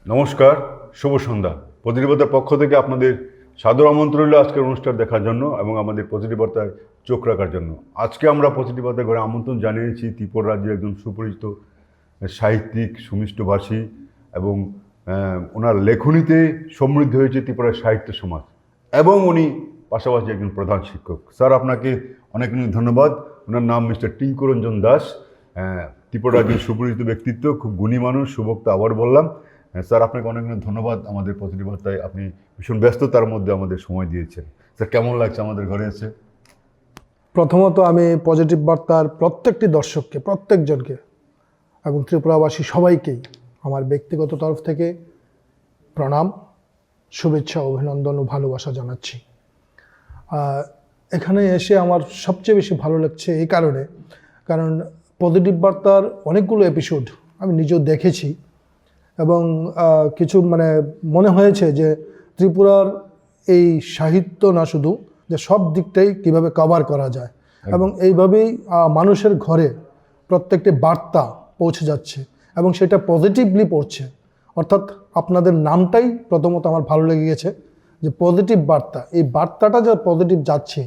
নমস্কার, শুভ সন্ধ্যা। প্রতিটি বার্তার পক্ষ থেকে আপনাদের সাদর আমন্ত্রণ রইল আজকের অনুষ্ঠান দেখার জন্য এবং আমাদের প্রতিটি বার্তায় চোখ রাখার জন্য। আজকে আমরা প্রতিটি বার্তায় ঘরে আমন্ত্রণ জানিয়েছি ত্রিপুরা রাজ্যের একজন সুপরিচিত সাহিত্যিক, সুমিষ্টভাষী এবং ওনার লেখনীতে সমৃদ্ধ হয়েছে ত্রিপুরার সাহিত্য সমাজ এবং উনি পাশাপাশি একজন প্রধান শিক্ষক। স্যার, আপনাকে অনেক অনেক ধন্যবাদ। ওনার নাম মিস্টার টিঙ্কুরঞ্জন দাস। ত্রিপুরা রাজ্যের সুপরিচিত ব্যক্তিত্ব, খুব গুণী মানুষ, সুবক্তা আবার বললাম। স্যার, আপনাকে অনেক অনেক ধন্যবাদ। আমাদের প্রতিটি বার্তায় আপনি ভীষণ ব্যস্ততার মধ্যে আমাদের সময় দিয়েছেন। স্যার, কেমন লাগছে আমাদের ঘরে এসে? প্রথমত আমি পজিটিভ বার্তার প্রত্যেকটি দর্শককে, প্রত্যেকজনকে এবং ত্রিপুরাবাসী সবাইকেই আমার ব্যক্তিগত তরফ থেকে প্রণাম, শুভেচ্ছা, অভিনন্দন ও ভালোবাসা জানাচ্ছি। এখানে এসে আমার সবচেয়ে বেশি ভালো লাগছে এই কারণ পজিটিভ বার্তার অনেকগুলো এপিসোড আমি নিজেও দেখেছি এবং কিছু মনে হয়েছে যে ত্রিপুরার এই সাহিত্য না শুধু, যে সব দিকটাই কিভাবে কভার করা যায় এবং এইভাবেই মানুষের ঘরে প্রত্যেকটি বার্তা পৌঁছে যাচ্ছে এবং সেটা পজিটিভলি পড়ছে। অর্থাৎ আপনাদের নামটাই প্রথমত আমার ভালো লেগে গেছে যে পজিটিভ বার্তা। এই বার্তাটা যে পজিটিভ যাচ্ছে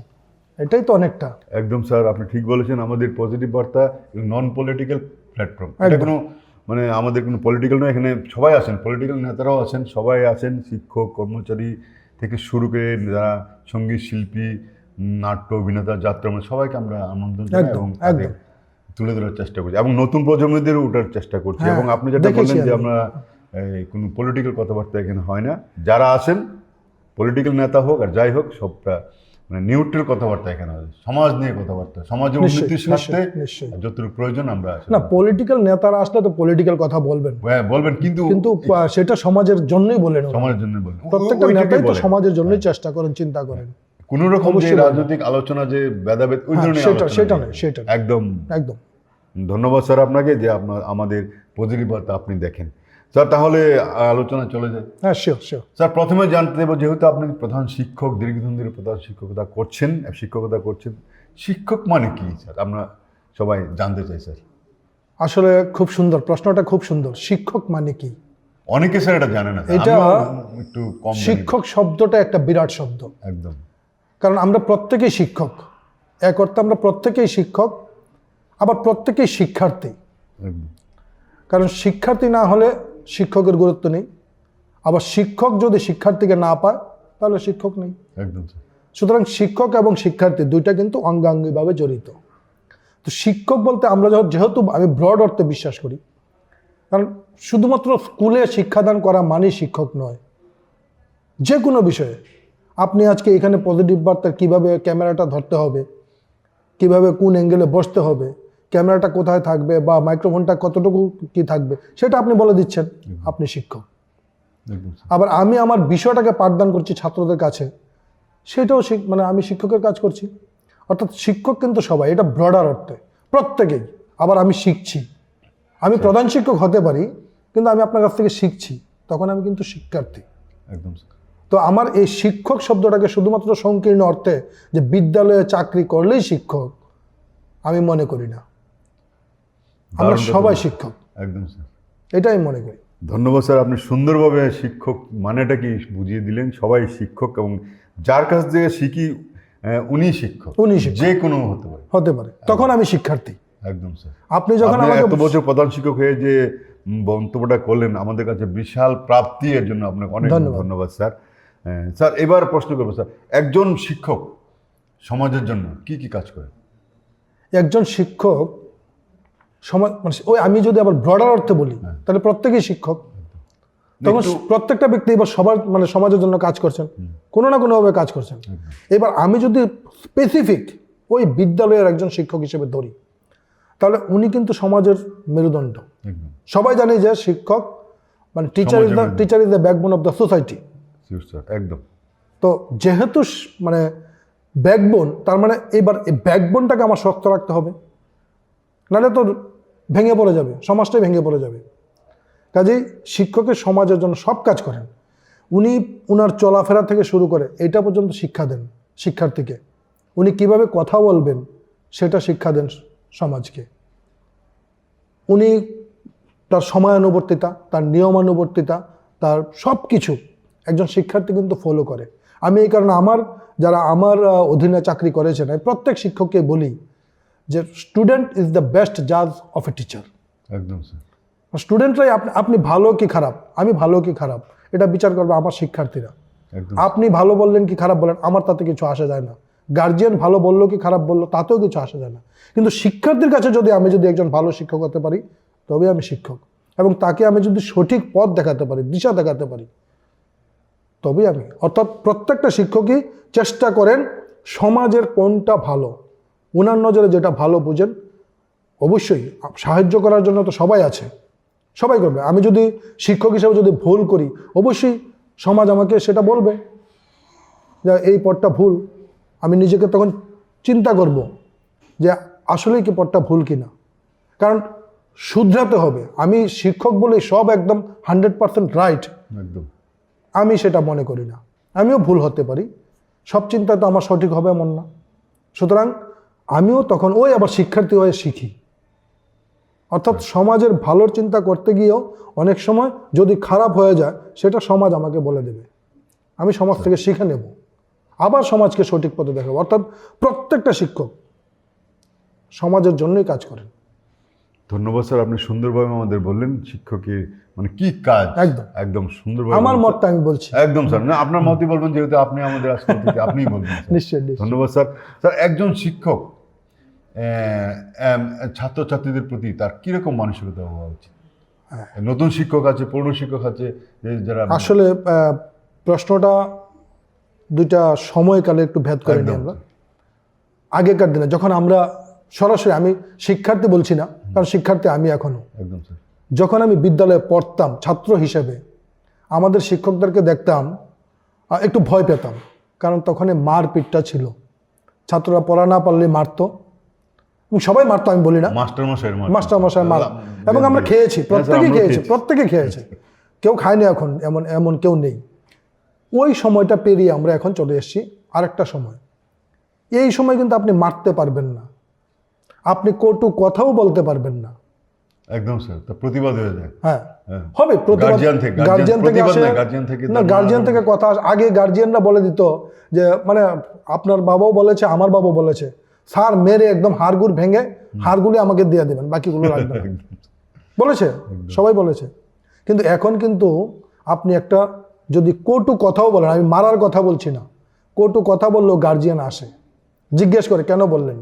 এটাই তো অনেকটা। একদম স্যার, আপনি ঠিক বলেছেন। আমাদের পজিটিভ বার্তা নন পলিটিক্যাল প্ল্যাটফর্ম। এটা কোনো আমাদের কোনো পলিটিক্যাল নয়। এখানে সবাই আছেন, পলিটিক্যাল নেতারাও আছেন, সবাই আছেন, শিক্ষক, কর্মচারী থেকে শুরু করে যারা সঙ্গীত শিল্পী, নাট্য অভিনেতা, যাত্রা, সবাইকে আমরা আমন্ত্রণ জানাই এবং তাদের তুলে ধরার চেষ্টা করছি এবং নতুন প্রজন্মদেরও ওঠার চেষ্টা করছি। এবং আপনি যেটা বললেন যে আমরা কোনো পলিটিক্যাল কথাবার্তা এখানে হয় না। যারা আছেন, পলিটিক্যাল নেতা হোক আর যাই হোক, সবটা নিউট্রাল কথাবার্তা এখানে হয়। সমাজ নিয়ে কথাবার্তা, সমাজের উন্নতির স্বার্থে যতটুকু প্রয়োজন আমরা না, পলিটিক্যাল নেতারা আসলে তো পলিটিক্যাল কথা বলবেন, কিন্তু সেটা সমাজের জন্যই বলেন, সমাজের জন্য বলেন। প্রত্যেকটা নেতাই তো সমাজের জন্যই চেষ্টা করেন, চিন্তা করেন। কোন রকম যে রাজনৈতিক আলোচনা, যে ভেদাভেদ, ওই ধরনের সেটা নয়, সেটা একদম একদম। ধন্যবাদ স্যার আপনাকে যে আমাদের পজিটিভ বার্তা আপনি দেখেন। স্যার, তাহলে আলোচনা চলে যায়। হ্যাঁ, শিওর। স্যার, প্রথমে জানতে দেবো, যেহেতু আপনি প্রধান শিক্ষক, দীর্ঘদিন ধরে প্রধান শিক্ষকতা করছেন, শিক্ষক মানে কি স্যার? আমরা সবাই জানতে চাই স্যার। আসলে খুব সুন্দর প্রশ্নটা, খুব সুন্দর। শিক্ষক মানে কি? অনেকে স্যার এটা জানে না। এটা একটু কম। শিক্ষক শব্দটা একটা বিরাট শব্দ। একদম। কারণ আমরা প্রত্যেকেই শিক্ষক, এক অর্থে আমরা প্রত্যেকেই শিক্ষক, আবার প্রত্যেকেই শিক্ষার্থী। কারণ শিক্ষার্থী না হলে শিক্ষকের গুরুত্ব নেই, আবার শিক্ষক যদি শিক্ষার্থীকে না পায় তাহলে শিক্ষক নেই। একদম। সুতরাং শিক্ষক এবং শিক্ষার্থী দুইটা কিন্তু অঙ্গাঙ্গিভাবে জড়িত। তো শিক্ষক বলতে আমরা যেহেতু আমি ব্রড অর্থে বিশ্বাস করি, কারণ শুধুমাত্র স্কুলে শিক্ষাদান করা মানেই শিক্ষক নয়। যে কোনো বিষয়ে আপনি আজকে এখানে পজিটিভ বার্তার কীভাবে ক্যামেরাটা ধরতে হবে, কিভাবে কোন অ্যাঙ্গেলে বসতে হবে, ক্যামেরাটা কোথায় থাকবে বা মাইক্রোফোনটা কতটুকু কি থাকবে, সেটা আপনি বলে দিচ্ছেন, আপনি শিক্ষক। আবার আমি আমার বিষয়টাকে পাঠদান করছি ছাত্রদের কাছে, সেটাও আমি শিক্ষকের কাজ করছি। অর্থাৎ শিক্ষক কিন্তু সবাই, এটা ব্রডার অর্থে প্রত্যেকেই। আবার আমি শিখছি, আমি প্রধান শিক্ষক হতে পারি, কিন্তু আমি আপনার কাছ থেকে শিখছি, তখন আমি কিন্তু শিক্ষার্থী। একদম। তো আমার এই শিক্ষক শব্দটাকে শুধুমাত্র সংকীর্ণ অর্থে যে বিদ্যালয়ে চাকরি করলেই শিক্ষক আমি মনে করি না। আমরা সবাই শিক্ষক। একদম স্যার, এটাই মনে করি। ধন্যবাদ স্যার, আপনি সুন্দরভাবে শিক্ষক মানেটা কি বুঝিয়ে দিলেন। সবাই শিক্ষক এবং যার কাছ থেকে শিখি উনি শিক্ষক, যে কোনো হতে পারে। তখন আমি শিক্ষার্থী। একদম স্যার। আপনি যখন আমাকে এত বছর প্রধান শিক্ষক হয়ে যে মন্তব্যটা করলেন, আমাদের কাছে বিশাল প্রাপ্তি। এর জন্য আপনাকে অনেক ধন্যবাদ স্যার। স্যার, এবার প্রশ্ন করবো স্যার, একজন শিক্ষক সমাজের জন্য কি কি কাজ করে? একজন শিক্ষক সমাজ আমি যদি আবার ব্রডার অর্থে বলি তাহলে প্রত্যেকেই শিক্ষক। তখন প্রত্যেকটা ব্যক্তি এবার সবার সমাজের জন্য কাজ করছেন, কোনো না কোনোভাবে কাজ করছেন। এবার আমি যদি স্পেসিফিক ওই বিদ্যালয়ের একজন শিক্ষক হিসেবে ধরি, তাহলে উনি কিন্তু সমাজের মেরুদণ্ড। সবাই জানে যে শিক্ষক teacher is the backbone of the society. একদম। তো যেহেতু ব্যাকবোন, তার এবার এই ব্যাকবোনটাকে আমার শক্ত রাখতে হবে, নাহলে তো ভেঙে পড়ে যাবে, সমাজটাই ভেঙে পড়ে যাবে। কাজেই শিক্ষকের সমাজের জন্য সব কাজ করেন উনি। উনার চলাফেরা থেকে শুরু করে এটা পর্যন্ত শিক্ষা দেন শিক্ষার্থীকে। উনি কিভাবে কথা বলবেন সেটা শিক্ষা দেন সমাজকে। উনি তার সময়ানুবর্তিতা, তার নিয়মানুবর্তিতা, তার সব কিছু একজন শিক্ষার্থী কিন্তু ফলো করে। আমি এই কারণে যারা আমার অধীনে চাকরি করেছেন, আমি প্রত্যেক শিক্ষককে বলি যে স্টুডেন্ট ইজ দ্য বেস্ট জাজ অফ এ টিচার। একদম স্যার। স্টুডেন্টরাই আপনি ভালো কি খারাপ, আমি ভালো কি খারাপ, এটা বিচার করবে আমার শিক্ষার্থীরা। একদম আপনি ভালো বললেন কি খারাপ বললেন আমার তাতে কিছু আসে যায় না। গার্জিয়ান ভালো বললো কি খারাপ বললো তাতেও কিছু আসে যায় না। কিন্তু শিক্ষার্থীর কাছে আমি যদি একজন ভালো শিক্ষক হতে পারি, তবে আমি শিক্ষক। এবং তাকে আমি যদি সঠিক পথ দেখাতে পারি, দিশা দেখাতে পারি, তবেই আমি। অর্থাৎ প্রত্যেকটা শিক্ষকই চেষ্টা করেন সমাজের কোনটা ভালো, ওনার নজরে যেটা ভালো বুঝেন। অবশ্যই সাহায্য করার জন্য তো সবাই আছে, সবাই করবে। আমি যদি শিক্ষক হিসেবে যদি ভুল করি, অবশ্যই সমাজ আমাকে সেটা বলবে যে এই পথটা ভুল। আমি নিজেকে তখন চিন্তা করব যে আসলেই কি পথটা ভুল কিনা। কারণ শুধরাতে হবে। আমি শিক্ষক বলেই সব একদম 100% রাইট, একদম আমি সেটা মনে করি না। আমিও ভুল হতে পারি, সব চিন্তা তো আমার সঠিক হবে এমন না। সুতরাং আমিও তখন আবার শিক্ষার্থী হয়ে শিখি। অর্থাৎ সমাজের ভালোর চিন্তা করতে গিয়েও অনেক সময় যদি খারাপ হয়ে যায়, সেটা সমাজ আমাকে বলে দেবে, আমি সমাজ থেকে শিখে নেব, আবার সমাজকে সঠিক পথে দেখাবো। অর্থাৎ প্রত্যেকটা শিক্ষক সমাজের জন্যই কাজ করেন। ধন্যবাদ স্যার, আপনি সুন্দরভাবে আমাদের বললেন শিক্ষকের মানে কি কাজ। একদম একদম সুন্দরভাবে আমার বললেন। মতটা আমি বলছি। একদম স্যার, না আপনার মতই বলবেন, যেহেতু আপনি আমাদের আজকে অতিথি, আপনিই বলবেন স্যার। নিশ্চয়ই নিশ্চয়ই। ধন্যবাদ স্যার। স্যার, একজন শিক্ষক ছাত্রছাত্রীদের প্রতি তার কিরকম মানসিকতা হওয়া উচিত? নতুন শিক্ষক আছে, পুরনো শিক্ষক আছে, যারা আসলে প্রশ্নটা দুইটা সময়কালে একটু ভেদ করে নিই একদম। আমরা। আগেকার দিনে যখন আমরা সরাসরি, আমি শিক্ষার্থী বলছি না, কারণ শিক্ষার্থী আমি এখনো, একদম স্যার। যখন আমি বিদ্যালয়ে পড়তাম ছাত্র হিসেবে, আমাদের শিক্ষকদেরকে দেখতাম একটু ভয় পেতাম। কারণ তখন মারপিটটা ছিল, ছাত্ররা পড়া না পারলে মারতো, এবং সবাই মারতো আমি বলি না, মাস্টারমশাই মার। এবং আমরা খেয়েছি, প্রত্যেকে খেয়েছে, কেউ খায়নি এখন, এমন কেউ নেই। ওই সময়টা পেরিয়ে আমরা এখন চলে এসেছি আরেকটা সময়। এই সময় কিন্তু আপনি মারতে পারবেন না, আপনি কটু কথাও বলতে পারবেন না। একদম স্যার, তা প্রতিবাদ হয়ে যায়। হ্যাঁ হবে প্রতিবাদ, গার্জিয়ান থেকে কথা আসে। আগে গার্জিয়ানরা বলে দিত যে মানে আপনার বাবাও বলেছে, আমার বাবাও বলেছে, স্যার মেরে একদম হাড়গুড় ভেঙে হাড়গুলি আমাকে দিয়ে দেবেন, বাকিগুলো রাখবেন, বলেছে, সবাই বলেছে। কিন্তু এখন কিন্তু আপনি একটা যদি কটু কথাও বলেন, আমি মারার কথা বলছি না, কটু কথা বললেও গার্জিয়ান আসে, জিজ্ঞেস করে কেন বললেন।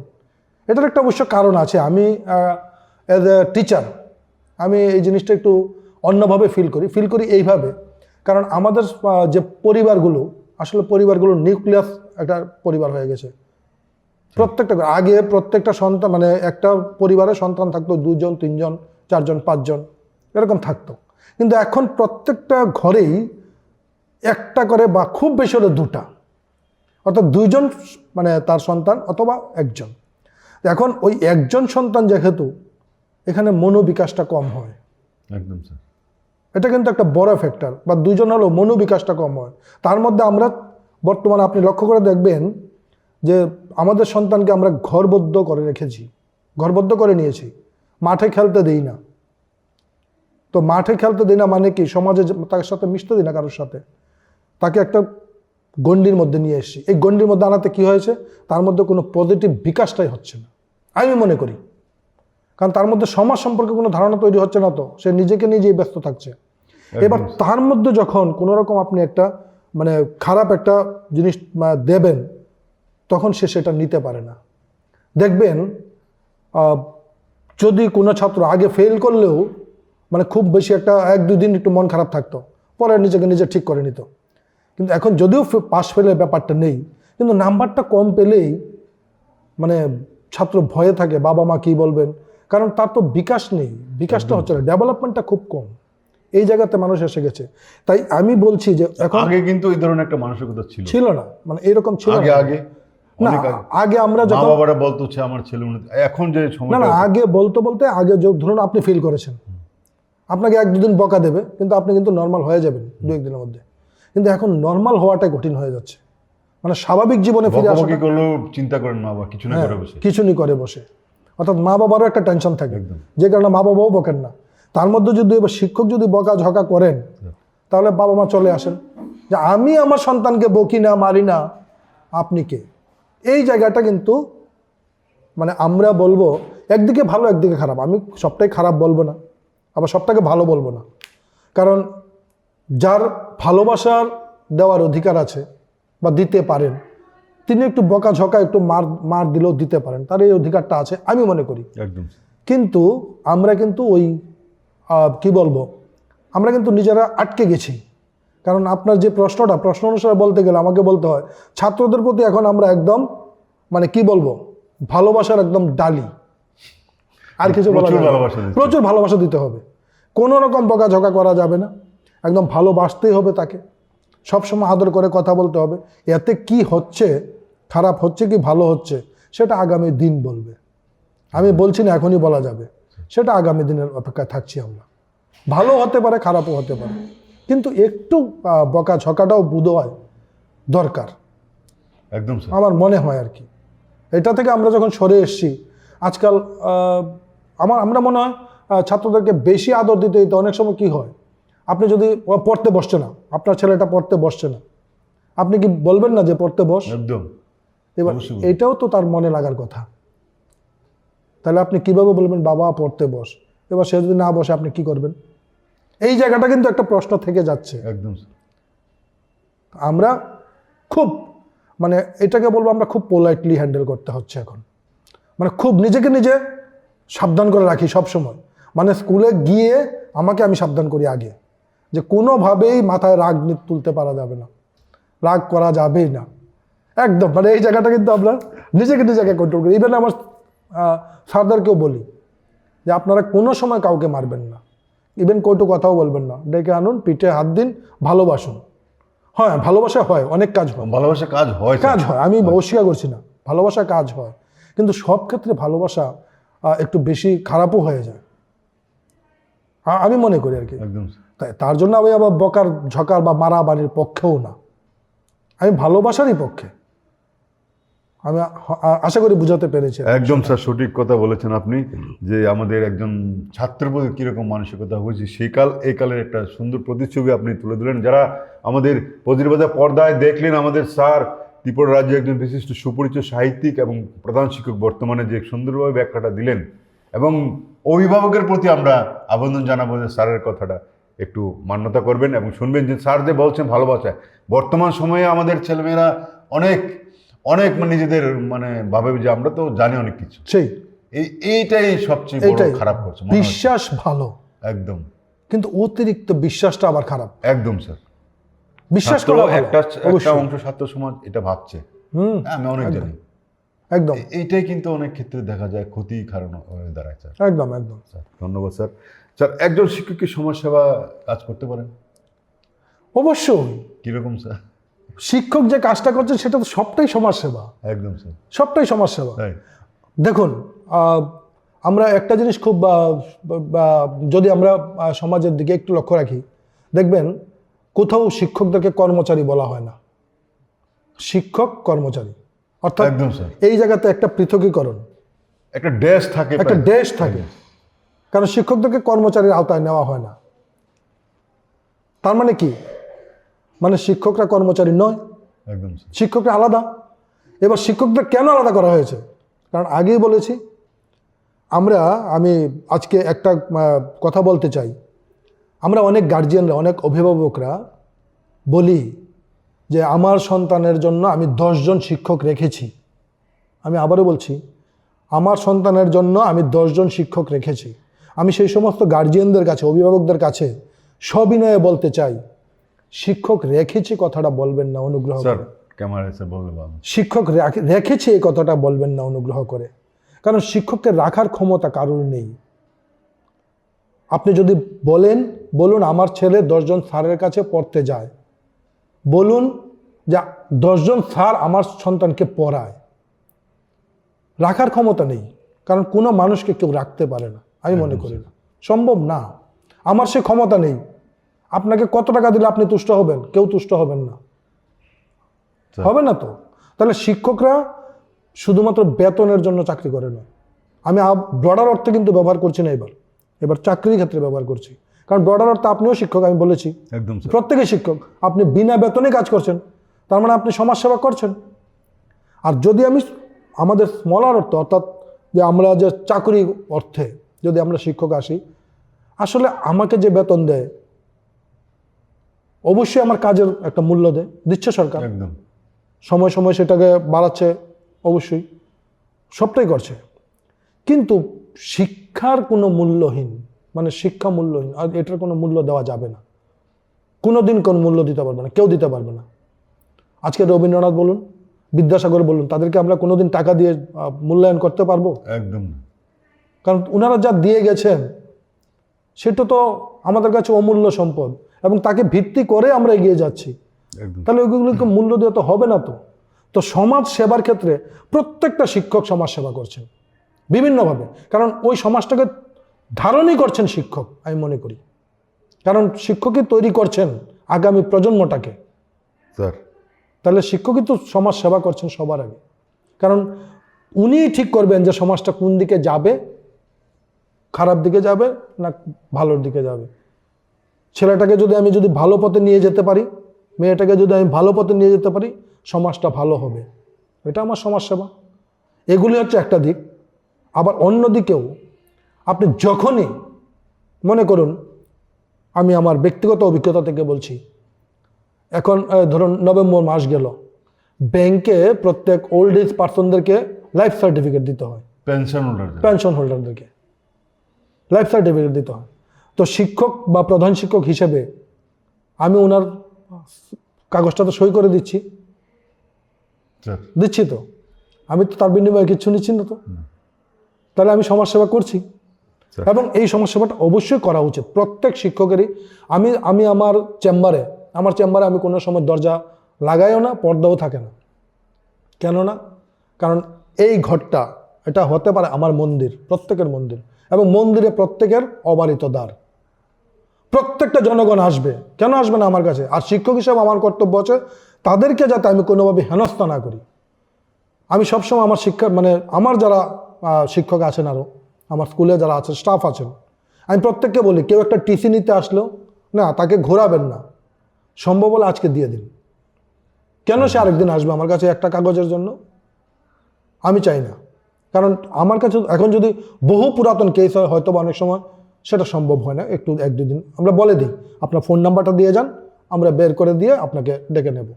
এটার একটা অবশ্য কারণ আছে। আমি অ্যাজ এ টিচার আমি এই জিনিসটা একটু অন্যভাবে ফিল করি এইভাবে। কারণ আমাদের যে পরিবারগুলো, আসলে পরিবারগুলোর নিউক্লিয়াস একটা পরিবার হয়ে গেছে। প্রত্যেকটা সন্তান, মানে একটা পরিবারের সন্তান থাকতো 2 জন 3 জন 4 জন 5 জন এরকম থাকতো। কিন্তু এখন প্রত্যেকটা ঘরেই একটা করে বা খুব বেশি হলে 2টা, অর্থাৎ 2 জন মানে তার সন্তান অথবা 1 জন। এখন ওই 1 জন সন্তান যেহেতু, এখানে মনোবিকাশটা কম হয়। একদম স্যার, এটা কিন্তু একটা বড় ফ্যাক্টর। বা 2 জন হলেও মনোবিকাশটা কম হয়। তার মধ্যে আমরা বর্তমানে আপনি লক্ষ্য করে দেখবেন যে আমাদের সন্তানকে আমরা ঘরবদ্ধ করে রেখেছি, ঘরবদ্ধ করে নিয়েছি, মাঠে খেলতে দিই না। তো মাঠে খেলতে দিই না মানে কি, সমাজে তার সাথে মিশতে দিই না কারোর সাথে, তাকে একটা গণ্ডির মধ্যে নিয়ে এসেছি। এই গণ্ডির মধ্যে আনাতে কি হয়েছে, তার মধ্যে কোনো পজিটিভ বিকাশটাই হচ্ছে না আমি মনে করি। কারণ তার মধ্যে সমাজ সম্পর্কে কোনো ধারণা তৈরি হচ্ছে না, তো সে নিজেকে নিজেই ব্যস্ত থাকছে। এবার তার মধ্যে যখন কোনো রকম আপনি একটা মানে খারাপ একটা জিনিস দেবেন, তখন সে সেটা নিতে পারে না। দেখবেন যদি কোনো ছাত্র আগে ফেল করলেও মানে খুব বেশি একটা 1-2 দিন একটু মন খারাপ থাকতো, পরে নিজেকে নিজে ঠিক করে নিত। কিন্তু এখন যদিও পাস ফেলের ব্যাপারটা নেই, কিন্তু নাম্বারটা কম পেলেই মানে ছাত্র ভয়ে থাকে, বাবা মা কি বলবেন, কারণ তার তো বিকাশ নেই, বিকাশটা হচ্ছে না, ডেভেলপমেন্টটা খুব কম। এই জায়গাতে মানুষ এসে গেছে। তাই আমি বলছি যে এখন, আগে কিন্তু এই ধরনের একটা মানসিকতা ছিল না, মানে এরকম ছিল না। না, আগে আমরা যখন বাবারা বলতো আমার ছেলে, এখন যে সময় না আগে বলতে আগে ধরুন আপনি ফিল করেছেন, আপনাকে 1-2 দিন বকা দেবে, কিন্তু আপনি কিন্তু নর্মাল হয়ে যাবেন 2-1 দিনের মধ্যে। কিন্তু এখন নর্মাল হওয়াটা কঠিন হয়ে যাচ্ছে, মানে স্বাভাবিক জীবনে ফিরে আসা। চিন্তা করেন মা বাবা কিছু নি করে বসে, অর্থাৎ মা বাবারও একটা টেনশন থাকে, যে কারণে মা বাবাও বকেন না। তার মধ্যে যদি এবার শিক্ষক যদি বকা ঝকা করেন, তাহলে বাবা মা চলে আসেন যে আমি আমার সন্তানকে বকি না, মারি না, আপনি কে? এই জায়গাটা কিন্তু মানে আমরা বলবো একদিকে ভালো একদিকে খারাপ। আমি সবটাই খারাপ বলবো না, আবার সবটাকে ভালো বলবো না। কারণ যার ভালোবাসার দেওয়ার অধিকার আছে বা দিতে পারেন, তিনি একটু বকাঝকা একটু মার দিলেও দিতে পারেন, তার এই অধিকারটা আছে আমি মনে করি। একদম কিন্তু আমরা কিন্তু ওই কি বলবো, আমরা কিন্তু নিজেরা আটকে গেছি। কারণ আপনার যে প্রশ্ন অনুসারে বলতে গেলে আমাকে বলতে হয় ছাত্রদের প্রতি এখন আমরা একদম মানে কি বলবো, ভালোবাসার একদম ডালি, আর কিছু বলা যাবে না। প্রচুর ভালোবাসা দিতে হবে, কোনো রকম বকাঝকা করা যাবে না, একদম ভালোবাসতেই হবে তাকে, সবসময় আদর করে কথা বলতে হবে। এতে কি হচ্ছে, খারাপ হচ্ছে কি ভালো হচ্ছে, সেটা আগামী দিন বলবে। আমি বলছি না এখনই বলা যাবে, সেটা আগামী দিনের অপেক্ষায় থাকছি আমরা। ভালো হতে পারে, খারাপও হতে পারে, কিন্তু একটু বকাঝকাটাও বোধ হয় দরকার, একদম স্যার। আমার মনে হয় আর কি। এটা থেকে আমরা যখন সরে এসেছি আজকাল আমরা মনে হয় ছাত্রদেরকে বেশি আদর দিতে দিতে অনেক সময় কি হয়, আপনি যদি পড়তে বসছে না, আপনার ছেলেটা পড়তে বসছে না, আপনি কি বলবেন না যে পড়তে বস? একদম। এবার এটাও তো তার মনে লাগার কথা। তাহলে আপনি কিভাবে বলবেন বাবা পড়তে বস? এবার সে যদি না বসে আপনি কি করবেন? এই জায়গাটা কিন্তু একটা প্রশ্ন থেকে যাচ্ছে। একদম। আমরা খুব মানে এটাকে বলবো আমরা খুব পোলাইটলি হ্যান্ডেল করতে হচ্ছে এখন, মানে খুব নিজেকে নিজে সাবধান করে রাখি সব সময়। মানে স্কুলে গিয়ে আমাকে আমি সাবধান করি আগে, যে কোনোভাবেই মাথায় রাগ তুলতে পারা যাবে না, রাগ করা যাবেই না একদম। মানে এই জায়গাটা কিন্তু আমরা নিজেকে কন্ট্রোল করি। ইভেন আমার স্যারদেরকেও বলি যে আপনারা কোনো সময় কাউকে মারবেন না, ইভেন কটু কথাও বলবেন না, ডেকে আনুন, পিঠে হাত দিন, ভালোবাসুন। হ্যাঁ, ভালোবাসা হয়, অনেক কাজ হয়, ভালোবাসা কাজ হয়, কাজ হয়, আমি অস্বীকার করছি না, ভালোবাসা কাজ হয়, কিন্তু সব ক্ষেত্রে ভালোবাসা একটু বেশি খারাপও হয়ে যায়, আমি মনে করি আর কি। একদম। তাই তার জন্য আমি আবার বকার ঝকার বা মারামারির পক্ষেও না, আমি ভালোবাসারই পক্ষে। আমি আশা করি বুঝাতে পেরেছি। একদম স্যার, সঠিক কথা বলেছেন আপনি, যে আমাদের একজন ছাত্রের প্রতি কীরকম মানসিকতা হয়েছে সেই কাল এই কালের একটা সুন্দর প্রতিচ্ছবি আপনি তুলে দিলেন। যারা আমাদের প্রতিবাদে পর্দায় দেখলেন, আমাদের স্যার ত্রিপুরা রাজ্যে একজন বিশিষ্ট সুপরিচিত সাহিত্যিক এবং প্রধান শিক্ষক, বর্তমানে যে সুন্দরভাবে ব্যাখ্যাটা দিলেন, এবং অভিভাবকের প্রতি আমরা আবেদন জানাবো যে স্যারের কথাটা একটু মান্যতা করবেন এবং শুনবেন, যে স্যার যে বলছেন ভালোবাসা, বর্তমান সময়ে আমাদের ছেলেমেয়েরা অনেক অনেক নিজেদের মানে ভাবে যে আমরা তো জানি অনেক কিছু, সেই এইটাই সবচেয়ে বড় খারাপ করছে। বিশ্বাস ভালো একদম, কিন্তু অতিরিক্ত বিশ্বাসটা আবার খারাপ। একদম স্যার, বিশ্বাস করা একটা অংশ ছাত্র সমাজ এটা ভাবছে, আমি অনেক জানি, একদম এইটাই কিন্তু অনেক ক্ষেত্রে দেখা যায় ক্ষতি কারণ হয়ে দাঁড়ায় স্যার। একদম একদম স্যার ধন্যবাদ স্যার। স্যার, একজন শিক্ষক কি সমাজসেবা কাজ করতে পারেন? অবশ্যই। কিরকম স্যার? শিক্ষক যে কাজটা করছে সেটা তো সবটাই সমাজসেবা। একদম স্যার, সবটাই সমাজসেবা। দেখুন, আমরা একটা জিনিস খুব যদি আমরা সমাজের দিকে একটু লক্ষ্য রাখি, দেখবেন কোথাও শিক্ষকদেরকে কর্মচারী বলা হয় না, শিক্ষক কর্মচারী, অর্থাৎ একদম স্যার, এই জায়গাতে একটা পৃথকীকরণ, একটা ড্যাশ থাকে, একটা ড্যাশ থাকে, কারণ শিক্ষকদেরকে কর্মচারীর আওতায় নেওয়া হয় না। তার মানে কি, মানে শিক্ষকরা কর্মচারী নয়, একদম শিক্ষকরা আলাদা। এবার শিক্ষকদের কেন আলাদা করা হয়েছে? কারণ আগেই বলেছি, আমি আজকে একটা কথা বলতে চাই, আমরা অনেক গার্জিয়ানরা, অনেক অভিভাবকরা বলি যে আমার সন্তানের জন্য আমি 10 জন শিক্ষক রেখেছি। আমি আবারও বলছি, আমার সন্তানের জন্য আমি 10 জন শিক্ষক রেখেছি। আমি সেই সমস্ত গার্জিয়ানদের কাছে, অভিভাবকদের কাছে সবিনয়ে বলতে চাই, শিক্ষক রেখেছি কথাটা বলবেন না অনুগ্রহ করে। শিক্ষক রেখেছি এই কথাটা বলবেন না অনুগ্রহ করে, কারণ শিক্ষককে রাখার ক্ষমতা কারোর নেই। আপনি যদি বলুন আমার ছেলে 10 জন স্যারের কাছে পড়তে যায়, বলুন যে 10 জন স্যার আমার সন্তানকে পড়ায়, রাখার ক্ষমতা নেই, কারণ কোনো মানুষকে কেউ রাখতে পারে না, আমি মনে করি না, সম্ভব না, আমার সে ক্ষমতা নেই। আপনাকে কত টাকা দিলে আপনি তুষ্ট হবেন? কেউ তুষ্ট হবেন না, হবে না তো। তাহলে শিক্ষকরা শুধুমাত্র বেতনের জন্য চাকরি করে না, আমি ব্রডার অর্থে কিন্তু ব্যবহার করছি না, এবার চাকরির ক্ষেত্রে ব্যবহার করছি। কারণ ব্রডার অর্থে আপনিও শিক্ষক, আমি বলেছি একদম স্যার। প্রত্যেকেই শিক্ষক। আপনি বিনা বেতনে কাজ করছেন, তার মানে আপনি সমাজসেবা করছেন। আর যদি আমি আমাদের স্মলার অর্থ, অর্থাৎ যে আমরা যে চাকরি অর্থে যদি আমরা শিক্ষক আসি, আসলে আমাকে যে বেতন দেয় অবশ্যই আমার কাজের একটা মূল্য দিচ্ছে সরকার, একদম সময় সময় সেটাকে বাড়াচ্ছে, অবশ্যই সবটাই করছে। কিন্তু শিক্ষার কোনো মূল্যহীন, মানে শিক্ষা মূল্যহীন, আর এটার কোনো মূল্য দেওয়া যাবে না, কোনো দিন কোনো মূল্য দিতে পারবে না, কেউ দিতে পারবে না। আজকে রবীন্দ্রনাথ বলুন, বিদ্যাসাগর বলুন, তাদেরকে আমরা কোনোদিন টাকা দিয়ে মূল্যায়ন করতে পারবো? একদম না। কারণ ওনারা যা দিয়ে গেছেন সেটা তো আমাদের কাছে অমূল্য সম্পদ, এবং তাকে ভিত্তি করে আমরা এগিয়ে যাচ্ছি। একদম তাহলে ওইগুলোকে মূল্য দেওয়া তো হবে না। তো সমাজ সেবার ক্ষেত্রে প্রত্যেকটা শিক্ষক সমাজ সেবা করছেন বিভিন্নভাবে, কারণ ওই সমাজটাকে ধারণই করছেন শিক্ষক, আমি মনে করি। কারণ শিক্ষকই তৈরি করছেন আগামী প্রজন্মটাকে। স্যার। তাহলে শিক্ষকই তো সমাজ সেবা করছেন সবার আগে, কারণ উনিই ঠিক করবেন যে সমাজটা কোন দিকে যাবে, খারাপ দিকে যাবে না ভালোর দিকে যাবে। ছেলেটাকে যদি আমি ভালো পথে নিয়ে যেতে পারি, মেয়েটাকে যদি আমি ভালো পথে নিয়ে যেতে পারি, সমাজটা ভালো হবে। এটা আমার সমাজসেবা। এগুলি হচ্ছে একটা দিক। আবার অন্য দিকেও আপনি যখনই মনে করুন, আমি আমার ব্যক্তিগত অভিজ্ঞতা থেকে বলছি, এখন ধরুন নভেম্বর মাস গেল, ব্যাংকে প্রত্যেক ওল্ড এজ পার্সনদেরকে লাইফ সার্টিফিকেট দিতে হয়, পেনশন হোল্ডারদেরকে লাইফ সার্টিফিকেট দিতে হয়। তো শিক্ষক বা প্রধান শিক্ষক হিসেবে আমি ওনার কাগজটাতে সই করে দিচ্ছি তো, আমি তো তার বিনিময়ে কিছু নিচ্ছি না। তো তাহলে আমি সমাজসেবা করছি, এবং এই সমাজসেবাটা অবশ্যই করা উচিত প্রত্যেক শিক্ষকেরই। আমি আমার চেম্বারে আমি কোনো সময় দরজা লাগাইও না, পর্দাও থাকে না। কেন না? কারণ এই ঘরটা, এটা হতে পারে আমার মন্দির, প্রত্যেকের মন্দির, এবং মন্দিরে প্রত্যেকের অবারিত দ্বার। প্রত্যেকটা জনগণ আসবে, কেন আসবে না আমার কাছে? আর শিক্ষক হিসেবে আমার কর্তব্য আছে তাদেরকে যাতে আমি কোনোভাবে হেনস্থা না করি। আমি সবসময় আমার আমার যারা শিক্ষক আছেন, আরও আমার স্কুলে যারা আছে, স্টাফ আছেন, আমি প্রত্যেককে বলি, কেউ একটা টিসি নিতে আসলো না, তাকে ঘোরাবেন না, সম্ভব হলে আজকে দিয়ে দিন। কেন সে আরেকদিন আসবে আমার কাছে একটা কাগজের জন্য? আমি চাই না। কারণ আমার কাছে এখন যদি বহু পুরাতন কেস হয়, হয়তো অনেক সময় সেটা সম্ভব হয় না, একটু 1-2 দিন আমরা বলে দিই, আপনার ফোন নাম্বারটা দিয়ে যান, আমরা বের করে দিয়ে আপনাকে ডেকে নেব।